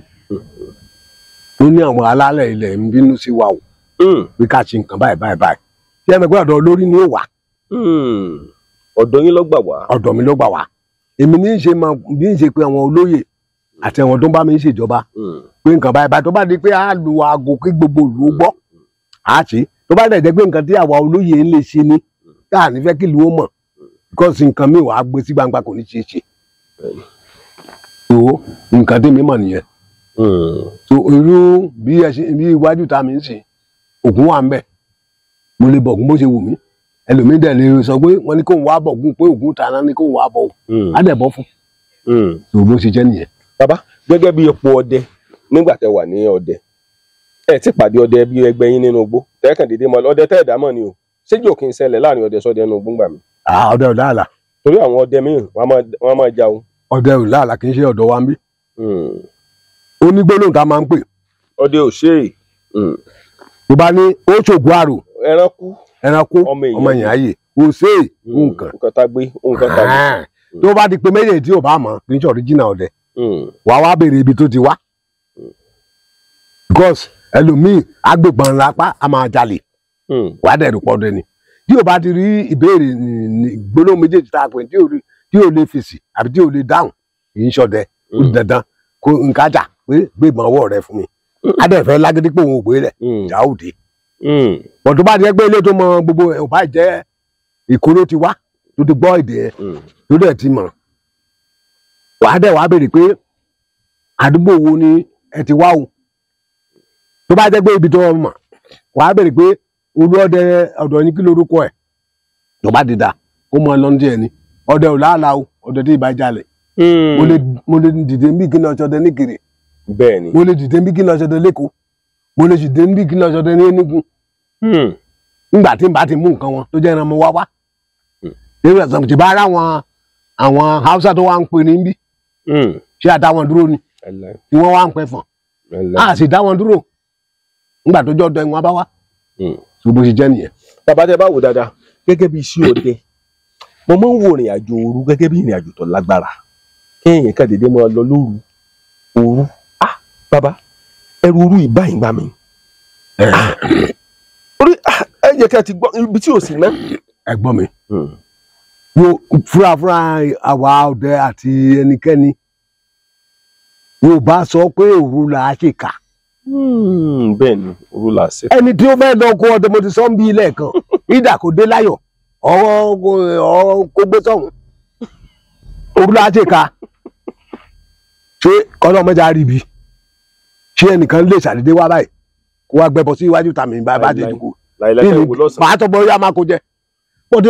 tó ní àwọn alálẹ̀ ilẹ̀ ń bínú sí wa o bí ká ṣe nǹkan báyìí tí ẹ mọ̀ pé ọ̀dọ̀ olórí ni ó wà. ọ̀dọ̀ yín ló gbà wá. ọ̀dọ̀ mi ló gbà wá èmi ní í ṣe pé àwọn olóyè àti àwọn tó ń bá mi ṣèjọba pé nǹkan báyìí tó bá di pé a lu aago kí gbogbo ìlú gbọ́ a ṣe tó bá dẹ̀ jẹ́ pé nǹkan tí àwa olóyè ń lè ṣe ni tá à ní fẹ́ kí ìlú ó mọ̀ because nǹkan mi wàá gbé sí gbangba kò ní ṣe é ṣe so nǹkan tí mi mọ̀ nìyẹn so irú bí iwájú tá mi ń sìn ògùn wà ń bẹ̀ mo lè bọ̀gún bó ṣe wù mí ẹlòmíín dẹ̀ lè sọ pé wọ́n ní kóun wá bọ̀gún pé ògùn tàná ní kóun wá bọ̀ á dẹ̀ bọ́ fún so bó ṣe jẹ́ nìyẹn. bàbá gẹ́gẹ́ bí ipò ọdẹ nígbà tẹ́ wà ní ọdẹ ẹ ti pàdé ọdẹ bí ẹgbẹ́ yín nínú igbó tẹ́ẹ̀kàn dédé mọ́ ọdẹ tẹ́ ẹ̀dá mọ̀ ni o ṣéjì kì í ṣẹlẹ̀ láàrin ọdẹ sọdẹ nínú igbó ńgbà mi. ọdẹ ò láàlà. torí àwọn ọdẹ míì wọ́n máa jà o. ọdẹ ò láàlà kì í ṣe ọ̀dọ̀ wa ń bí. ó ní gbólóhùn tá a máa ń pè. ọdẹ ò ṣe é. tó bá ní ó ṣògùn àrò. ẹranko ọmọ èèyàn ayè ó ṣe é nǹkan. nǹkan tá gbé nǹkan tá gbé. tó bá di pé méjèèjì tí ò bá mọ̀ kì í ṣe ọ̀ríjìnà ọdẹ wàá wá béèrè ibi tó ti wá because ẹlòmíì agbègbọn lápá a máa jalè wàá dẹ̀ rúpọ̀ ọdẹ ni tí o bá ti rí ìbéèrè gbólóhùn méjèèjì tá a pè tí o lè fèsì àbí tí o lè dáhùn kì í ṣọdẹ ó dandan kó nǹkan jà pé gbé ìbọn ọwọ́ rẹ fún mi adẹ́fẹ́ lágídí pé òun ò gbé rẹ̀ ìjà ò dé bọ̀ tó bá ti ẹgbẹ́ ilé tó mọ gbogbo ẹ̀ ò bá jẹ́ ìkóró ti wá tó ti gbọ́ èdè ẹ̀ tó dẹ̀ ti mọ̀ wàá dẹ̀ wàá béèrè pé àdúgbò wo ni ẹ ti wá o tó bá jẹ́ pé ibi tó mọ̀ wàá béèrè pé olú ọdẹ ọ̀dọ̀ ní kí lorúkọ ẹ̀ tó bá ti dà kó mọ lọ́ndí ẹ̀ ni ọdẹ ò láàlà o ọdẹ tí ìbá jalè mo lè dìde níbi kí n lọ ṣọdẹ ní Ìkirè bẹ́ẹ̀ni mo lè dìde níbi kí n lọ ṣọdẹ lẹ́kọ̀ọ́ mo lè dìde níbi kí n lọ ṣọdẹ ní Enugu nígbà tí n bá ti mú nǹkan wọn tó jẹ́ ẹran mo wá wá lórí ẹ̀sán tí bá rá àwọn Haúsá tó wá ń pè ní bí ṣé àtàwọn dúró ni tí wọ́n wá ń pẹ́ fọ̀n á sì dá wọn dúró nígbà tó jọ́ ọdọ ẹ̀ wọn bá wá tó bó ṣe jẹ́ nìyẹn. bàbá tẹ bá wò dáadáa gẹ́gẹ́ bí iṣẹ́ ọdẹ mo máa ń wo ìrìn àjò òru gẹ́gẹ́ bí ìrìn àjò tó lágbára kéèyàn kan dédé máa lọ lóru òru bàbá ẹrù òru ìbáyìí gbà mí orí ẹ jẹ́ kí ẹ ti gbọ́ ibi tí ò sí ná. ẹ gbọ́ mi wo fúrafúra àwa ọdẹ àti ẹnikẹ́ni yóò bá sọ pé òru là á ṣe kà. bẹ́ẹ̀ ni òru là á ṣe. ẹni tí ó fẹ́ lọ kó ọdẹ mo ti sọ ń bí ilé kan ìdà kò dé láyọ̀ ọwọ́ kó gbé sọ̀hún òru là á ṣe kà. ṣé ọlọ́mọdé rí bi ṣé ẹnìkan lè ṣàdédé wá báyìí kó wá gbẹbọ sí iwájú tàmí bá dé dùkú màá tọ́ bọ́ yá máa kó jẹ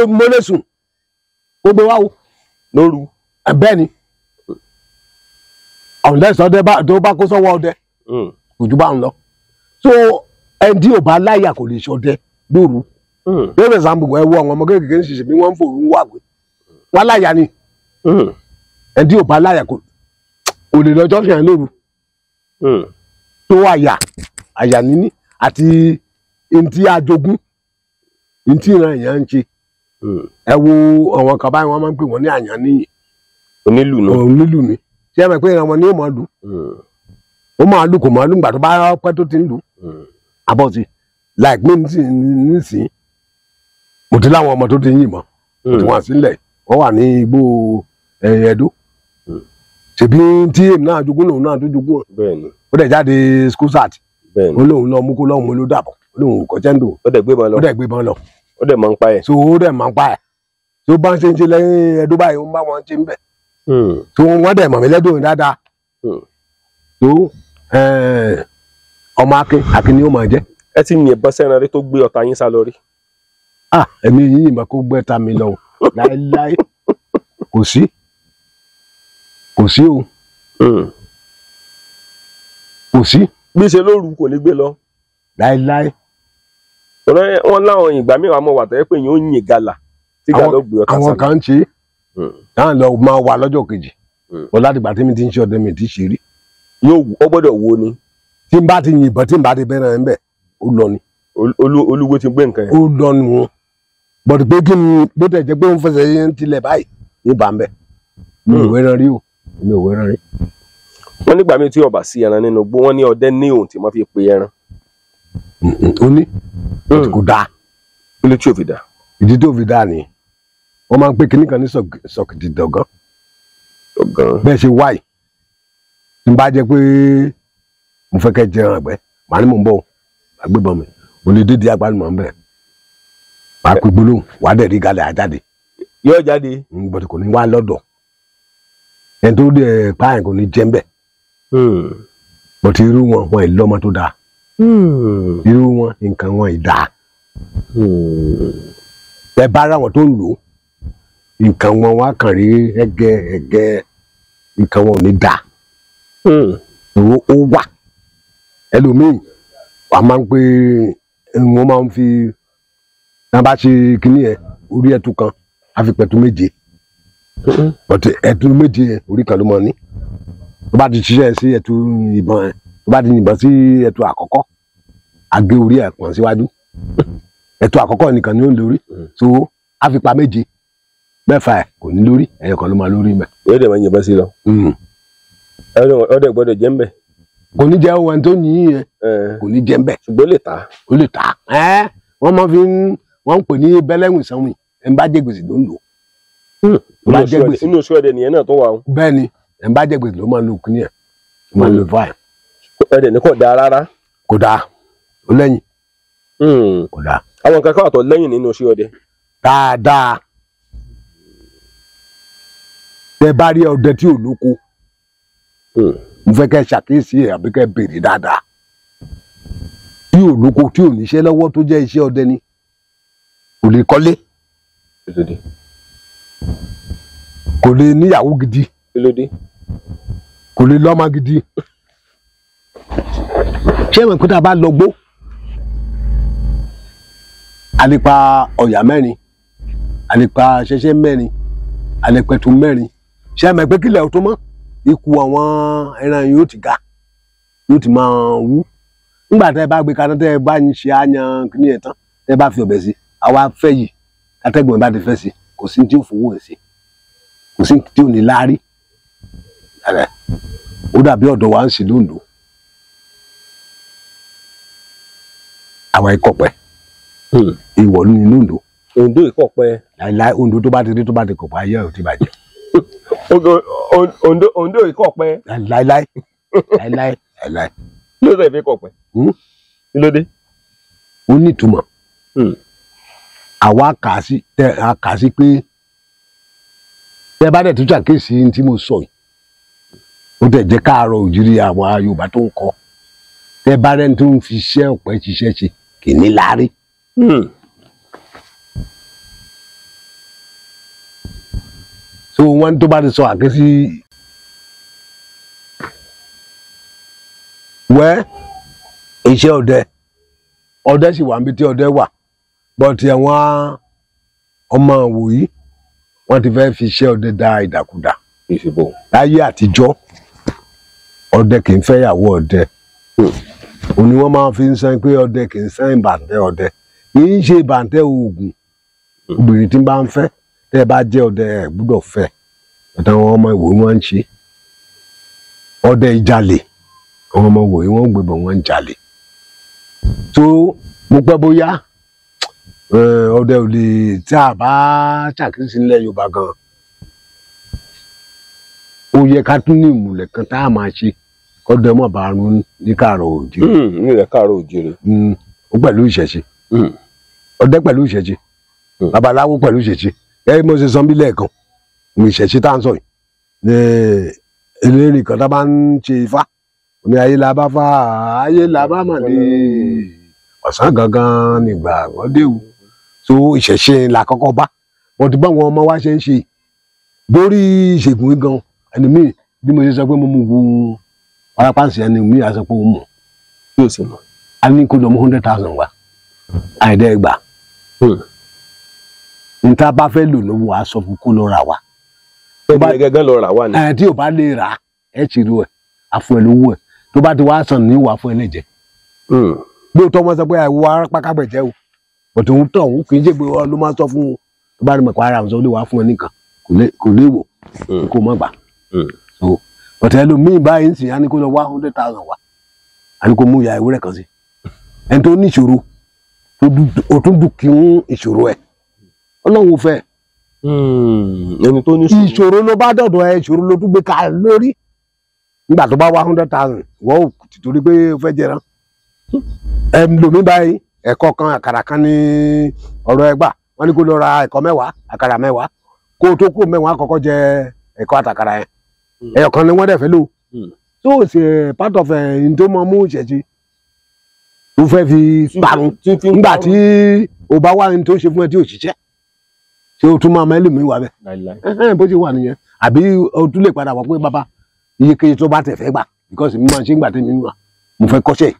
mo lè sùn ó gbé wá o lóru bẹ́ẹ̀ ni unless ọdẹ tó bá kó sọ́wọ́ ọdẹ kò jù bá ń lọ so ẹni tí ò bá láyà kò lè ṣọdẹ lóru lórí example ẹ wo àwọn ọmọ kékeré ń ṣiṣẹ́ bí wọ́n ń fòrú wàgbé wọ́n láyà ni ẹni tí ò bá láyà kò lè lọ́jọ́ fi hàn lóru tó àyà níní àti ntí ajogún ntí ìran èèyàn ń ṣe ẹ wo àwọn kan báyìí wọ́n máa ń pè wọ́n ní àyàn níyì onílù ni ṣé ẹ mọ̀ pé ìran wọn ni ó máa lù ó máa lù kò máa lù nígbà tó bá pẹ́ tó ti ń lù àbọ̀tì like me nísìnyí mo ti láwọn ọmọ tó ti ń yìnbọn tí wọ́n sílẹ̀ wọ́n wà ní igbó Ẹdó ṣèbí tí èmi náà jogún lòun náà tó jogún ó dẹ̀ jáde school sat ó lóun lọ mú kó lọ́hùn mo ló dàbọ̀ ó lóun kọ́ jẹ́ńdò ó dẹ̀ gbé bọn lọ ó dẹ̀ máa ń pa ẹ̀ so ó dẹ̀ máa ń pa ẹ̀ tó bá ń ṣe ń ṣe lẹ́yìn Ẹdó báyìí ó ń bá wọn ṣe ń bẹ̀ tó wọ́n dẹ̀ mọ̀ mí lẹ́dọ̀ dáadáa tó ọmọ akin ni ó máa jẹ́. ẹ ti yìnbọn sẹ́ran rí tó gbé ọ̀tá yín sá lọ rí. ẹ̀mí yìí yìnbọn kó gbẹ́ ta mi lọ láéláé kò sí o kò sí. bí ṣe lóru kò ní gbé lọ. láéláé. wọ́n láwọn ìgbà mìíràn mọ̀ wà tẹ́lẹ̀ pé yóò yìn gàlà tí gàlà ó gbé ọ̀tá sá lọ. àwọn kan ń ṣe táwọn lọ máa wà lọ́jọ́ kejì wọn láti gbà tí mi ti ń ṣe ọdẹ mi ti ṣe rí. ó gbọ́dọ̀ wo ni. tí n bá ti yìnbọn tí n bá ti bẹ́rẹ̀ ẹ̀ ń bẹ̀ ó lọ ni. olúwo ti gbé nǹkan yẹn. ó lọ ni wọn bọ̀dù pé kí n bó tẹ̀ jẹ́ pé ń fẹsẹ̀ yẹn tilẹ̀ báyìí ní bàmbẹ́ mi ò wẹ́ràn rí o mi ò wẹ́ràn rí. wọ́n nígbà míì tí ọba sí ẹran nínú igbó wọ́n ní ọdẹ ní òun tí wọ́n fi pe ẹran. ó ní kò dáa. kí ló tí ò fi dáa. ìdí tó fi dáa ni wọ́n máa ń pè kíní kan ní sọ̀kìtì dọ̀gán bẹ́ẹ̀ ṣe wáyì tí n bá jẹ́ pé mo fẹ́ kẹ́ jẹran àgbẹ̀ màá ní mò ń bọ̀ àgbébọn mi mo lè dédé àgbálùmọ̀ ń bẹ̀ màá pe gbólóhùn wà á dẹ̀ rí galẹ̀ àjáde yóò jáde. bọ̀dẹ̀ kò ní wá lọ́dọ̀ ẹni tó dẹ̀ pààyàn kò ní jẹ́ ń bẹ̀ bọ̀tí irú wọn ì lọ́mọ tó dáa irú wọn nǹkan wọn ì dáa ẹ bá ara wọn tó ń lò nǹkan wọn wá kàn rí ẹgẹ nǹkan wọn ò ní dáa owó ó wà ẹlòmíì wà máa ń pè wọn máa ń fi náà bá ṣe kínní ẹ orí ẹtu kan á fi pẹ̀tù méje bọ̀tí ẹtu méje orí kan ló mọ ní tó bá ti ṣiṣẹ́ sí ẹtu ìbọn ẹ tó bá ti yìnbọn sí ẹtu àkọ́kọ́ àgé orí ẹ̀ pọ̀n síwájú ẹtu àkọ́kọ́ nìkan ni ó ń lórí so á fi pa méje mẹ́fà ẹ̀ kò ní lórí ẹ̀yọ̀ kan ló máa lórí mẹ́. yóò dẹ̀ máa yìnbọn sí lọ. ọdẹ gbọ́dọ̀ jẹ́ ń bẹ̀. kò ní jẹ́ ohun tó yìnyín yẹn kò ní jẹ́ ń bẹ̀. ṣùgbọ́n lè ta. ó lè ta wọ́n máa fi wọ́n ń pè ní bẹ́lẹ́wìn sanwó ẹ̀ ń bá jẹ́ gbèsè ló ń lò. inú oṣù ọdẹ nìyẹn náà tó wà. bẹ́ẹ̀ ni ẹ̀ ń bá jẹ́ gbèsè ló máa ń lo kíní ẹ̀ ló máa ń lo fáì. ẹ̀dẹ̀ ní kò dáa rárá. kò dáa ó lẹ́yìn. kò dáa. àwọn nǹkan kan àtọ̀ lẹ́yìn nínú oṣù ọdẹ. dáadáa tẹ bá rí ọdẹ tí ò lóko mo fẹ́ kẹ́ ṣàkíyèsí ẹ̀ àbí kẹ́ béèrè dáadáa tí ò lóko tí ò níṣẹ́ lọ́wọ́ tó jẹ́ iṣẹ́ ọdẹ ni kò lè kọ́lé kò lè níyàwó gidi kò lè lọ́mọ gidi ṣé ìwọ̀n ìpínlẹ̀ bá lọ gbó a lè pa ọ̀yà mẹ́rin a lè pa ṣẹṣẹ mẹ́rin a lè pẹ̀tù mẹ́rin ṣé ẹ̀mẹ̀ pé kílẹ̀ tó mọ́ ikú àwọn ẹran yóò ti ga yóò ti máa wú nígbà tẹ́ ẹ bá gbé kaná tẹ́ ẹ bá ń ṣe àyàn kíní ẹ̀ tán tẹ́ ẹ bá fi ọ̀bẹ sí àwa fẹ́ yìí kátẹ́gbọ̀n bá ti fẹ́ sí kò sí tí ó fowó ẹ̀ sí kò sí tí ò ní láárí ó dàbí ọ̀dọ̀ wa ń ṣe lóńdó àwa ìkọ̀pẹ́ ìwọ̀lú ni lóńdó. Oǹdó ìkọ̀pẹ́. láìláì Oǹdó tó bá ti rí tó bá ti kọ̀pẹ́ ayé ẹ̀ ò ti bàjẹ́. Oǹdó ìkọ̀pẹ́. láìláì. Kí ló dé fi kọ̀pẹ́? Kí ló dé? Ó ní ìtumọ̀. Àwa kà á sí pé tẹ bá dẹ̀ tó ṣàkíyèsí tí mo sọ yìí ó dẹ̀ jẹ́ káàárọ̀ òjìrí àwọn Yorùbá tó ń kọ tẹ bá rẹ́ni tó ń fi iṣẹ́ ọ̀pẹ ṣiṣẹ́ ṣe kì í ní láárí. So wọ́n tó bá ti sọ àkẹ́sí wẹ́ iṣẹ́ ọdẹ sì wà níbi tí ọdẹ wà bọ́ọ̀tì àwọn ọmọ wòyí wọ́n ti fẹ́ fi iṣẹ́ ọdẹ da ìdàkudà láyé àtijọ́ ọdẹ kì í fẹ́yàwó ọdẹ òun ni wọ́n máa fi ń sàn pé ọdẹ kì í sàn bàǹtẹ́ ọdẹ kì í ṣe bàǹtẹ́ oògùn obìnrin tí bá ń fẹ́ tẹ́ ẹ bá jẹ́ ọdẹ ẹ gbọ́dọ̀ fẹ́ àtàwọn ọmọ ìwòye wọn ń ṣe ọdẹ ìjalè àwọn ọmọ ìwòye wọn ń gbébọn wọn ń jalè tó mo pẹ́ bóyá ọdẹ ò lè tí a bá ṣàkíyèsí nílẹ̀ Yorùbá gan ó yẹ ká tún ní ìmùlẹ̀ kan tá a máa ṣe kọ́dẹ mọ̀ bá run ní Káàárọ̀ Oòjíire. nílẹ̀ Káàárọ̀ Oòjíire. ó pẹ̀lú ìṣẹ̀ṣe ọdẹ pẹ̀lú ìṣẹ̀ṣe babaláwo pẹ̀lú ìṣẹ̀ṣe ẹ mo ṣe san bí lẹ́ẹ̀kan ní ìṣẹ̀ṣe tá à ń sọ yìí ní eléyìí kan tá a bá ń ṣe ifá ní ayé la bá fà ayé la bá mà ní ọ̀sán gangan nígbà wọ́dẹ́wù so ìṣẹ̀ṣe la kọ́kọ́ bá wọ́n ti bá àwọn ọmọ wa ṣe ń ṣe borí ìṣègùn gan ẹni míì bí mo ṣe sọ pé mo mú un parapáǹsì ẹni míì á sọ pé ó mọ̀ yóò sì mọ̀ a ní kó lọ mú 100,000 wa àìdẹ́gbà níta bá fẹ́ lò lówó a sọ fún kó lọ rà wá. tó bá gẹ́gẹ́ lọ rà wá ni. tí ò bá lè rà ẹ ti ru ẹ àfún ẹ lówó ẹ tó bá ti wá sàn ní wàá fún ẹ lẹ́jẹ̀. lóòótọ́ wọn sọ pé àìwọ arápákágbẹ̀jẹ́ o bọ̀tò ń tọ̀ ń kì í ṣe pé wọn ló máa sọ fún un tó bá rí mọ̀pá ara àwọn sọ lè wá fún ẹ nìkan kò léèwọ̀ kó má gbà. bọ̀tò ẹlòmíì báyìí ń sìn á ní kó lọ wá 100,000 wá á ní kó mú ìyá ewúrẹ́ kan sí ẹni tó ní ìṣòro tó tún dùn kí ń ìṣòro ẹ Ọlọ́run fẹ́ ẹni tó ní ìṣòro ló bá dọ̀dọ̀ ẹ ìṣòro ló tún gbé ká lórí nígbà tó bá wá 100,000 wọ́n ò torí pé ó fẹ́ jẹran lomi báyìí ẹ̀kọ́ kan àkàrà kan ní ọ̀rọ̀ ẹgbà wọ́n ní kó lọ ra ẹ̀kọ́ 10 àkàrà 10 kó o tó kó 10 àkọ́kọ́ jẹ ẹ̀kọ́ àtàkàrà yẹn ẹ̀yọ̀ kan ni wọ́n dẹ̀ fẹ́ lò so ṣe part of ẹ̀yìn tó mọ mú ìṣẹ̀ṣe tó fẹ́ fi parun nígbà tí o bá wá ní tó ṣe fún ẹ tí ò ṣiṣẹ́ ṣé o tún máa mẹ́lì mi wà bẹ́ẹ̀ bó ṣe wà nìyẹn àbí o tún lè padà wá pé bàbá iyekeye tó bá tẹ̀ fẹ́ gbà because mi máa ṣe ń gbà tẹ́mi wà mo fẹ́ kọ́ṣẹ́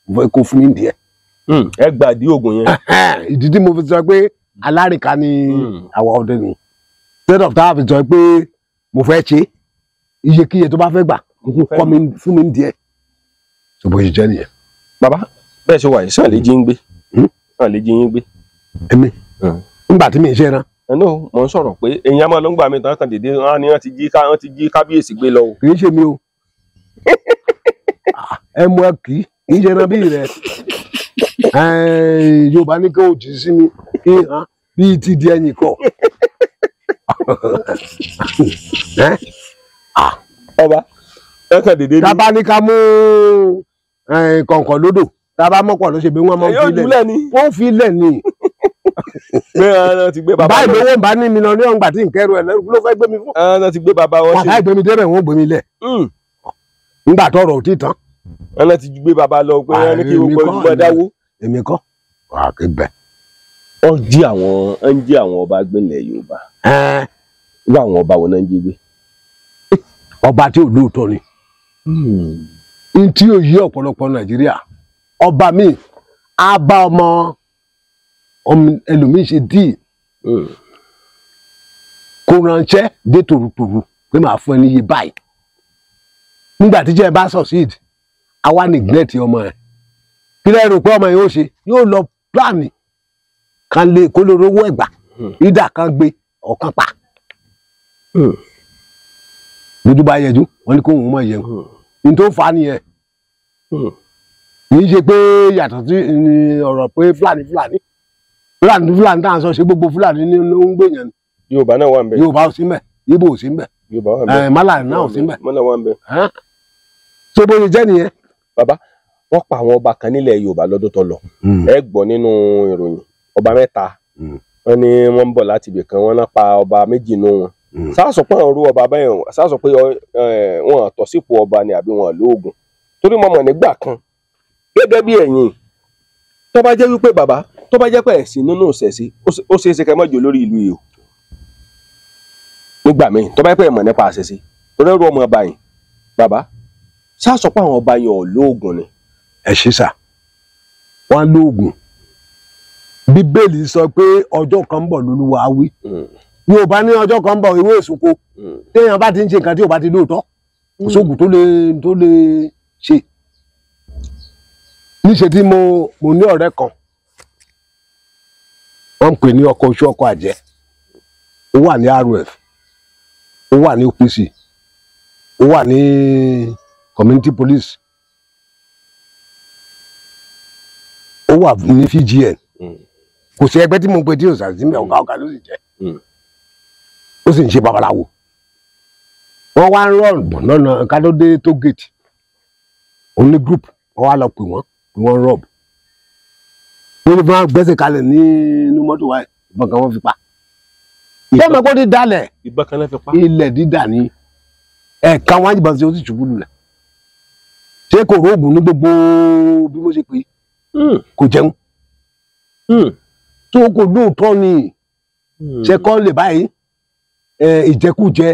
mo fẹ́ kó fún mi díẹ̀. ẹ gbà dí oògùn yẹn. ìdí tí mo fi sọ pé alárìnká ni àwa ọdẹ ni instead of that fi sọ pé mo fẹ́ ṣe iyekeye tó bá fẹ́ gbà kọ́ mi fún mi díẹ̀ so bó ṣe jẹ́ nìyẹn. bàbá bẹ́ẹ̀ ṣe wà yìí sàn lè jí ń gbé sàn lè jí ń gbé. èmi nígbà tí mi ń ṣe rán. ẹnu mò ń sọ̀rọ̀ pé èèyàn máa ló ń gbà mí tán kan dèdè wọn ni wọ́n ti jí kábíyèsí gbé lọ o. kì í ṣe mi o ẹ mú ẹ kì í ṣe rán bí rẹ Yorùbá ní kí o jì sí mi kí hàn bíi ti di ẹ̀yìn kọ. ọba ẹ kàn dèdè ní. tábà ní ká mú kọ̀ǹkọ̀ lódò tábà mọ̀pọ̀ ló ṣe bí wọ́n mọ̀ wọ́n fi lẹ̀ ni. ti gbé bàbá báyìí lówó ń bá ní mílíọ̀nù ní ọ̀gbà tí ń kẹ́rù ẹ̀ lẹ́rù ló fẹ́ gbé mi fún. ẹ ti gbé bàbá wọn ṣe. wàá gbé mi débẹ̀ wọ́n gbé mi lẹ̀. nígbà tọrọ ò tí tán. ẹ ti gbé bàbá lọ pé ẹ ní kí gbogbo ìgbà dáwó. èmi kọ́ wà á ké bẹ́ẹ̀. ó ń jí àwọn ọba gbẹ̀lẹ̀ Yorùbá. irú àwọn ọba wo náà ń jí gbé. ọba tí ò lóòótọ́ ni. n tí ò yí ọ̀pọ̀lọpọ̀ Nàìjíríà ọba mi á bá ọmọ ẹlòmíì ṣe díì kó ránṣẹ́ dé tòrutòru pé màá fún ẹ níye báyìí nígbà tí jẹ́ ẹ bá succeed àwa neglect ọmọ ẹ kí lẹ́ rò pé ọmọ yẹn ó ṣe yóò lọ pílánì kan lè kó lè rówó ẹ̀gbà ìdá kan gbé ọ̀kan pa lójú bá yẹjú wọn ní kó òun mọ̀ yẹn ní tó fà á nìyẹn kì í ṣe pé yàtọ̀ sí ọ̀rọ̀ pé fúlàní tá à ń sọ ṣe gbogbo fúlàní ní ló ń gbé yẹn. Yorùbá náà wà ń bẹ. Yorùbá ò sí mbẹ Ìgbò ò sí mbẹ. Yorùbá wà ń bẹ. Málà náà ò sí mbẹ. Málà wà ń bẹ. tó bó ṣe jẹ́ nìyẹn. bàbá wọ́n pa àwọn ọba kan nílẹ̀ Yorùbá lọ́dún tó lọ. ẹ gbọ́ nínú ìròyìn ọba 3 wọ́n ní wọ́n ń bọ̀ láti ibì kan wọ́n náà pa ọba 2 nù wọn. sáàsọ pé àwọn orú ọba bẹ́ẹ̀ sáàsọ pé wọ́n tọ́ sípò ọba ni àbí wọ́n lóògùn torí mọ̀mọ́ nígbà kan gẹ́gẹ́ bí ẹ̀yin tó bá jẹ́ wípé bàbá tó bá jẹ́ pé ẹ̀sìn nínú ìṣẹ̀ṣe ó ṣeé ṣe kẹ́ mọ́jọ lórí ìlú yìí o nígbà míì tó bá jẹ́ pé ẹ̀mọ̀ nípa àṣẹṣe torí ẹrú ọmọ ọba yìí bàbá sáàsọ pé àwọn ọba yẹn ò lóògùn ni. ẹ ṣe sà wọn lóògùn Bíbélì sọ pé ọjọ́ kan ń bọ̀ lÓlúwa wí Yorùbá ní ọjọ́ kan ń bọ̀ ìwé ìsúnko téèyàn bá ti ń ṣe nǹkan tí ò bá ti lóòótọ́ kò sóògùn tó lè ṣe níṣe tí mo ní ọ̀rẹ́ kan wọ́n ń pè ní ọkọ̀ oṣù ọkọ̀ àjẹ́ ó wà ní RF ó wà ní OPC ó wà ní community police ó wà ní VGN kò sí ẹgbẹ́ tí mo pe tí òsà sí mi ọ̀gá ló sì jẹ́ ó sì ń ṣe babaláwo wọ́n wá ń rọ̀bù lọ́nà kádódé tó gèètì òun ní group wọ́n wá lọ pè wọ́n rọ̀bù wọ́n ní wọ́n gbẹ́sẹ̀ kalẹ̀ nínú mọ́tò wa ìbọn kan wọ́n fi pa bẹ́ẹ̀ mọ̀ kó ti dalẹ̀ ìbọn kan náà fi pa ilẹ̀ dídà ní ẹ̀ka wọn àjìbọn sí ó sì ṣubú lulẹ̀ ṣé kò róògùn ní gbogbo bí mo ṣe pè kò jẹun tó kò lóòótọ́ ni ṣe kọ́ lè báyìí ìjẹkújẹ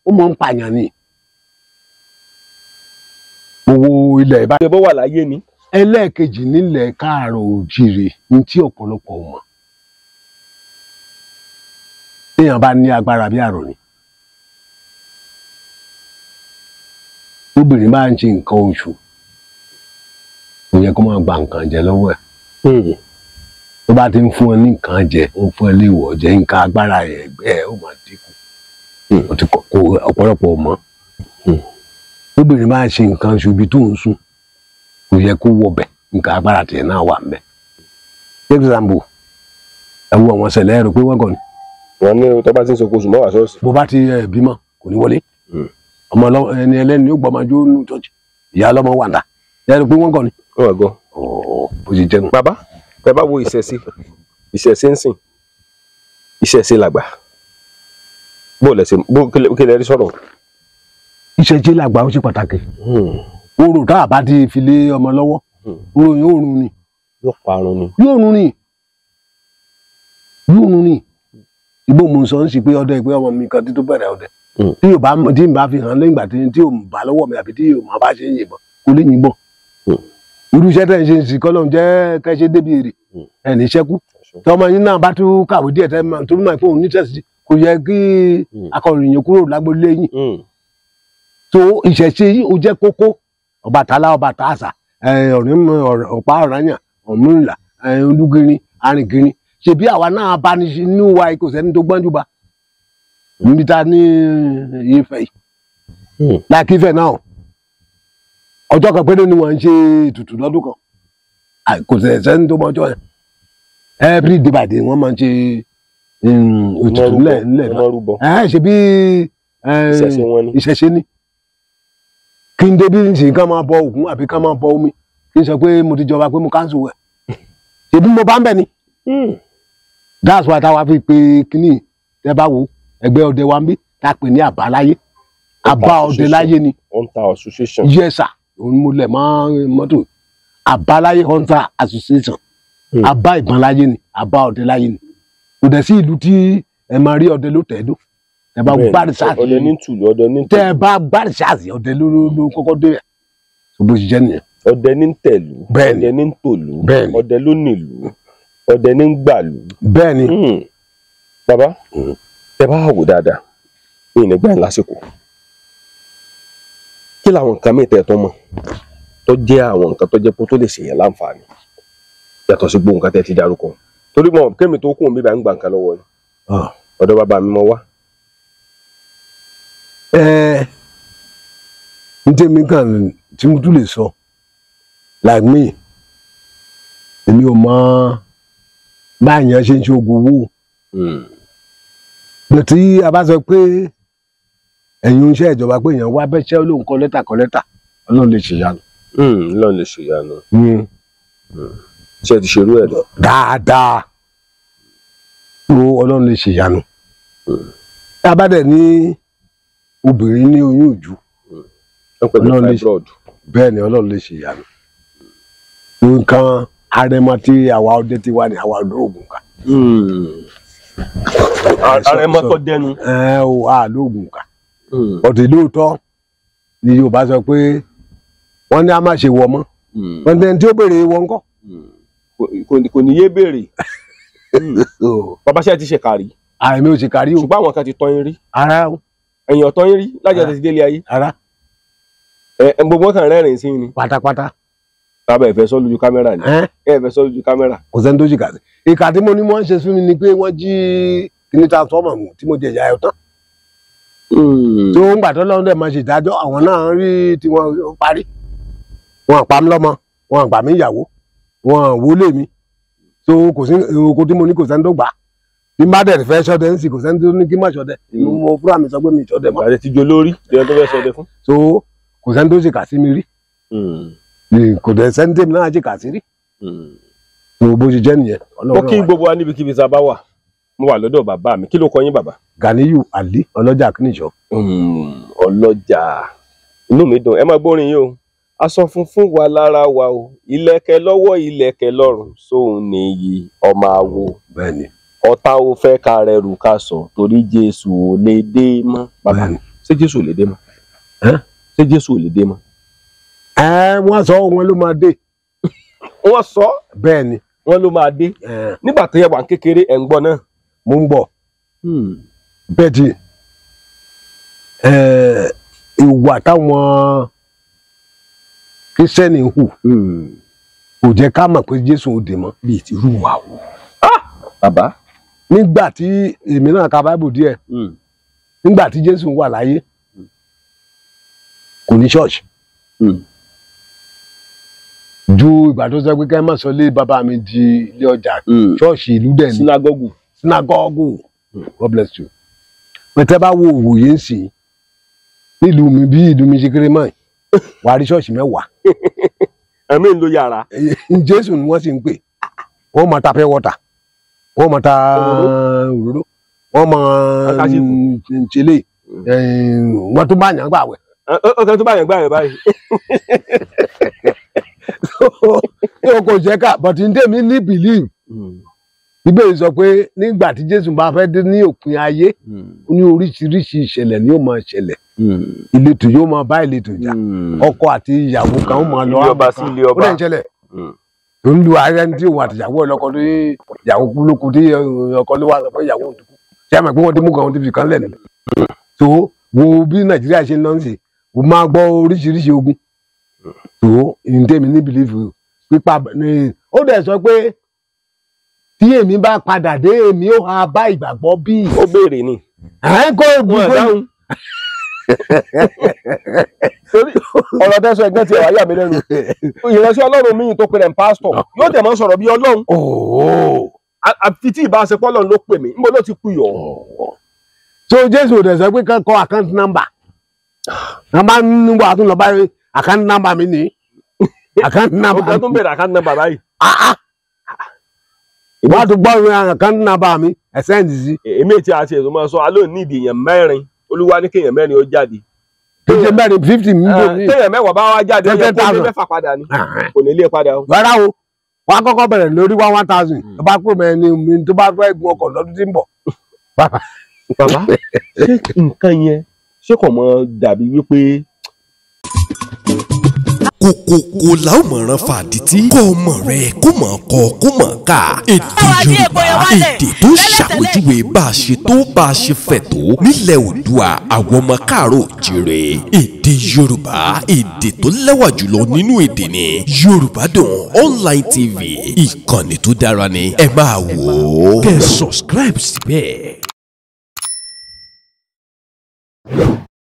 ó mọ̀ ń pààyàn ni owó ilẹ̀ ìbá. ìbọn wà láyé ni. ẹlẹ́ẹ̀kejì nílẹ̀ káàárọ̀ òjìrè ní tí ọ̀pọ̀lọpọ̀ mọ̀ téèyàn bá ní agbára bí àrò ni obìnrin bá ń ṣe nǹkan oṣù kò yẹ kó máa gba nǹkan jẹ lọ́wọ́ ẹ̀ tó bá ti ń fún ẹ ní nǹkan jẹ ń fún ẹ léèwọ̀ jẹ nǹkan agbára ẹgbẹ́ ẹ ó máa dínkù ọ̀pọ̀lọpọ̀ mọ̀ obìnrin bá ń ṣe nǹkan oṣù ibi tó ń sùn kò yẹ kó wọbẹ̀ nǹkan agbára tiẹ̀ náà wà ń bẹ̀. example ẹ wo àwọn ṣẹlẹ̀ ẹ̀rọ pé wọ́n kàn ní. wọ́n ní tó bá ti ń sọ oṣù mọ́wàá ṣọ́ọ̀ṣì. bó bá ti bímọ kò ní wọlé ọmọ ẹni ẹlẹ́ni yóò gbọmọjú nù church ìyá ọlọ́mọ wà dá ìyá ló pé wọ́n gàn ni. wọ́n gan. bó ṣe jẹ́ nu. bàbá ẹ bá wo ìṣẹ̀ṣe ń sìn ìṣẹ̀ṣe làgbà bó kílẹ̀ rí sọ̀rọ̀. ìṣẹ̀ṣe làgbà ó ṣe pàtàkì. orò tá a bá ti fi lé ọmọ lọ́wọ́ orò yóò run ni. yóò parun ni. yóò run ni. yóò run ni. ibo mo sọ ń sì pé ọdẹ ìpé ọmọ mi kan tí tó bẹ̀rẹ̀ ọdẹ. tí yóò bá tí n bá fi hàn lẹ́yìn ìgbà tí yóò bá lọ́wọ́ mi àbí tí yóò máa bá ṣe ń yìnbọn kó lè yìnbọn. irú iṣẹ́ tẹ̀ ń ṣe sí kọ́lọ́n jẹ́ kẹ́ṣẹ́ débi èrè ẹ̀ ní ṣẹ́kù. tọmọ yín náà bá tún kàwé díẹ̀ tẹ́ máa tó máa fóun nítẹ̀sí kò yẹ kí akọ̀ròyìn kúrò lágbólé yín. tó ìṣẹ̀ṣe yìí ó jẹ́ kókó Ọbàtálá Ọbàtásà ọ̀pá ọ̀rànyàn Ọ̀rúnmìlà Olúgirin Arìngirin ṣebí àwa náà bá ní inú wa kò sẹ́ni tó gbọ́njú bá níbi tá ní Ifẹ̀ yìí láìkí Ifẹ̀ náà ọjọ́ kan péré ni wọ́n ń ṣe ètùtù lọ́dún kan kò sẹ́ni tó mọ́jọ́ yẹn every day by day wọ́n máa ń ṣe ètùtù ńlẹ̀ náà ṣebí ìṣẹ̀ṣe ni kí n débi ní ká máa bọ Ògún àbí ká máa bọ omi kí n sọ pé mo ti jọba pé mo káńsù ẹ̀ ṣebí mo bá ń bẹ̀ ni. That's why táwa fi pe kíní tẹ bá wo ẹgbẹ́ ọdẹ wa ń bí tá a pè ní àbáláyé àbá ọdẹ láyé ni. Hunter Association. Yes sir òun mo lẹ̀ mọ́ mọ́tò àbáláyé Hunter Association àbá ìbọn láyé ni àbá ọdẹ láyé ni kò dẹ̀ sí ìlú tí ẹ máa rí ọdẹ ló tẹ̀dó ẹ bá gbárí sáàsì ọdẹ ní tùlù ọdẹ ní tùlù tẹ bá gbárí sáàsì ọdẹ ló kọ́kọ́ dé ẹ̀ tó bó ṣe jẹ́ nìyẹn. ọdẹ ní tẹ̀lú ọdẹ ní tòlú ọdẹ ló nílùú ọdẹ ní gbàlú. bẹ́ẹ̀ni. bàbá ẹ bá wò dáadáa ní ìnẹgbẹ lásìkò kí làwọn nǹkan mìíràn tẹ tó mọ̀ tó jẹ́ àwọn nǹkan tó jẹ́ pé tó lè ṣèyàn láǹfààní yàtọ̀ sí gbogbo nǹkan tẹ ti dárúkọ torí mọ kémi tó kún mi bá ń gba nǹkan lọ́wọ́ ni ọ̀dọ̀ bàbá mi mọ wá. n tẹ́mi kan tí mo tún lè sọ like me èmi ò mọ báyìí ṣe ń ṣe oògùn owó tí a bá sọ pé ẹ̀yin oníṣẹ́ ìjọba pé èèyàn wá bẹ́ṣẹ́ olóhùn kọ lẹ́tà Ọlọ́run lè ṣèyanu. Ọlọ́run lè ṣèyanu. ṣé ẹ ti ṣerú ẹ̀ lọ. dáadáa tó Ọlọ́run lè ṣèyanu. tá a bá dẹ̀ ní obìnrin ní oyún ìjú Ọlọ́run lè ṣe bẹ́ẹ̀ ni Ọlọ́run lè ṣèyanu. nǹkan arẹmọ tí àwa ọdẹ ti wá ní àwa ọdẹ ògùn ká. arẹmọ tó dẹnu. o àlóògùn ká. ọ̀tẹ̀ lóòótọ́ ni Yorùbá sọ pé wọ́n ní a má ṣe wọ mọ́ wọ́n ní tí ó béèrè wọn kọ́. kò ní yé béèrè. bàbá ṣe ti ṣe kárí. àìmí ò ṣe kárí o. ṣùgbọ́n àwọn kan ti tọ́ yín rí. ara o. ẹ̀yìn ọ̀tọ́ yín rí lájà tẹ̀sí délé ayé. ara. gbogbo kan rẹ́rìn sí ni. pátápátá. bàbá ẹ fẹ́ sọ lójú kámẹ́rà ni. ẹ fẹ́ sọ lójú kámẹ́rà. kò sẹ́ni tó ṣe kà sí. ìkà tí mo ní wọ́n ń ṣe fún mi ni pé wọ́n jí kíní transformer mu tí mo jẹ ìyá ẹ̀ tán. tó ń gbàtọ́ lọ́wọ́ dẹ̀ máa ṣe ìdájọ́ àwọn náà rí tí wọ́n parí. wọn pa mí lọ́mọ wọn gbà mí ìyàwó wọn wọlé mi. tó kò sí oko tí mo ní kò sẹ́ni tó gbà. bí má dẹ̀ fẹ́ ṣọdẹ ń sì kò sẹ́ni tó ní kí má ṣọdẹ. mo fúra mi sọ pé mi ṣọdẹ mọ́. àti ti jo lórí ìyẹn tó fẹ́ ṣọdẹ fún. tó kò sẹ́ni tó ṣe kà sí mi rí. kò dẹ̀ sẹ́ni tèmi náà ṣe kà sí rí. tó bó ṣe jẹ́ nìyẹn. mo kí gbogbo wa níbikíbi tá a bá wà mo wà lọ́dọ̀ bàbá mi kí ló kọ yín bàbá. Ganiyu Ali ọlọ́jà Akínìṣọ́. ọlọ́jà inú mi dùn ẹ máa gbórin yìí o aṣọ funfun wà lára wa o ìlẹ̀kẹ̀ lọ́wọ́ ìlẹ̀kẹ̀ lọ́rùn sóun nìyí ọmọ àwo. bẹ́ẹ̀ni. ọ̀tá ò fẹ́ ká rẹrù ká sọ torí Jésù ò lè dé mọ́. bàbá ṣé Jésù ò lè dé mọ́. ṣé Jésù ò lè dé mọ́. wọ́n sọ wọn ló máa dé. wọ́n sọ. bẹ́ẹ̀ni. wọ́n ló máa dé. nígbà tó yẹ wà kékeré ẹ̀ ń gbọ́ náà. mo ń gbọ́. bẹ́ẹ̀ tí ìwà táwọn Kírísítẹ́nì ń hù kò jẹ́ ká mọ̀ pé Jésù ò dé mọ́ bíi ti rú wa o. bàbá. nígbà tí èmi náà ka Báíbù díẹ̀ nígbà tí Jésù wà láyé kò ní ṣọ́ọ̀ṣì ju ìgbà tó sọ pé ká má sọ lé bàbá mi di ilé ọjà ṣọ́ọ̀ṣì ìlú dẹ̀ ní. sinagogu. God bless you. pẹ̀tẹ́ bá wo òwòye ń sìn nílùú mi bí ìlú mi ṣe kéré mọ́ wàá rí ṣọ́ọ̀ṣì 10. ẹ̀mí ń lo yàrá. Jésù ni wọ́n sì ń pè. Wọ́n máa ta pure water, wọ́n máa ta òróró, wọ́n máa ṣẹlẹ̀, wọ́n tún bá yàn gbà wẹ̀. ọkàn tó bá yàn gbà rẹ̀ báyìí. o kò jẹ́ ká but n tèmi ní believe. Bíbélì sọ pé nígbà tí Jésù bá fẹ́ dé ní òpin ayé ní oríṣiríṣi ìṣẹ̀lẹ̀ ni yóò máa ṣẹlẹ̀. Ìletò yóò máa bá ìletò jà, ọkọ àti ìyàwó kan ó máa lọ ọba sí ilé ọba. ó dẹ̀ ń ṣẹlẹ̀. Tó ń lu ààrẹ tí òun àtìyàwó ọlọ́kọ tó ìyàwó lóko tí ọkọ ló wà sọ pé ìyàwó òun tó kú. Ṣé àmọ̀ pé wọ́n ti mú kan wọ́n ti fi kan lẹ̀ nù. So wo bí Nàìjíríà ṣe ń lọ sí o máa gbọ́ oríṣiríṣi ogun. So n tèmi ní believe pípa ó dẹ̀ sọ pé tí èmi bá padà dé èmi ó ha bá ìgbàgbọ́ bí. ó béèrè ni. Kó egun dáhùn. ọ̀rọ̀ tẹ́sán ẹgbẹ́ ti wáyà mi lẹ́nu. ìránṣẹ́ Ọlọ́run míì tó pèrè pásítọ̀ yóò tẹ̀ mọ́ sọ̀rọ̀ bí Ọlọ́run. àfi tí ìbáṣepọ̀ Ọlọ́run ló pè mí níbo ló ti kú yọ̀. So Jésù ò dẹ̀ sọ pé kọ́ account number. wọ́n bá ń wà tún lọ báyìí account number mi ní. account number. ọ̀gá tó ń bèrè account number báyìí. wọ́n á tún gbọ́ ìrìn account number mi ẹ̀sẹ̀ ń sí. èmi tí a ṣe ètò máa sọ alóò ní ìdí èèyàn 4 Olúwa ní kéèyàn 4 ó jáde. kéèyàn 50 mi bò ní. kéèyàn 10 bá wá jáde ó yẹ kó lé 6 padà ni kò ní lé padà o. rárá o wọ́n á kọ́kọ́ bẹ̀rẹ̀ lórí 1000 tó bá pè mí ni tó bá fẹ́ gun ọkọ̀ lọ́dún tí ń bọ̀. bàbá ṣé nǹkan yẹn ṣé kò mọ dàbí wípé. kòkòkò la ó mọ̀ràn fàdítì kọ́ ọmọ rẹ̀ kó mọ̀ kọ́ kó mọ̀ ká èdè Yorùbá èdè tó ṣàpèjúwe bá a ṣe tó bá a ṣe fẹ̀ tó nílẹ̀ Oòduà àwọn ọmọ káàárọ̀ oòjíire èdè Yorùbá èdè tó lẹ́wà jùlọ nínú èdè ni Yorùbá Dùn Online TV ìkànnì tó dára ni ẹ máa wò ó kẹ́ ẹ subscribe síbẹ̀.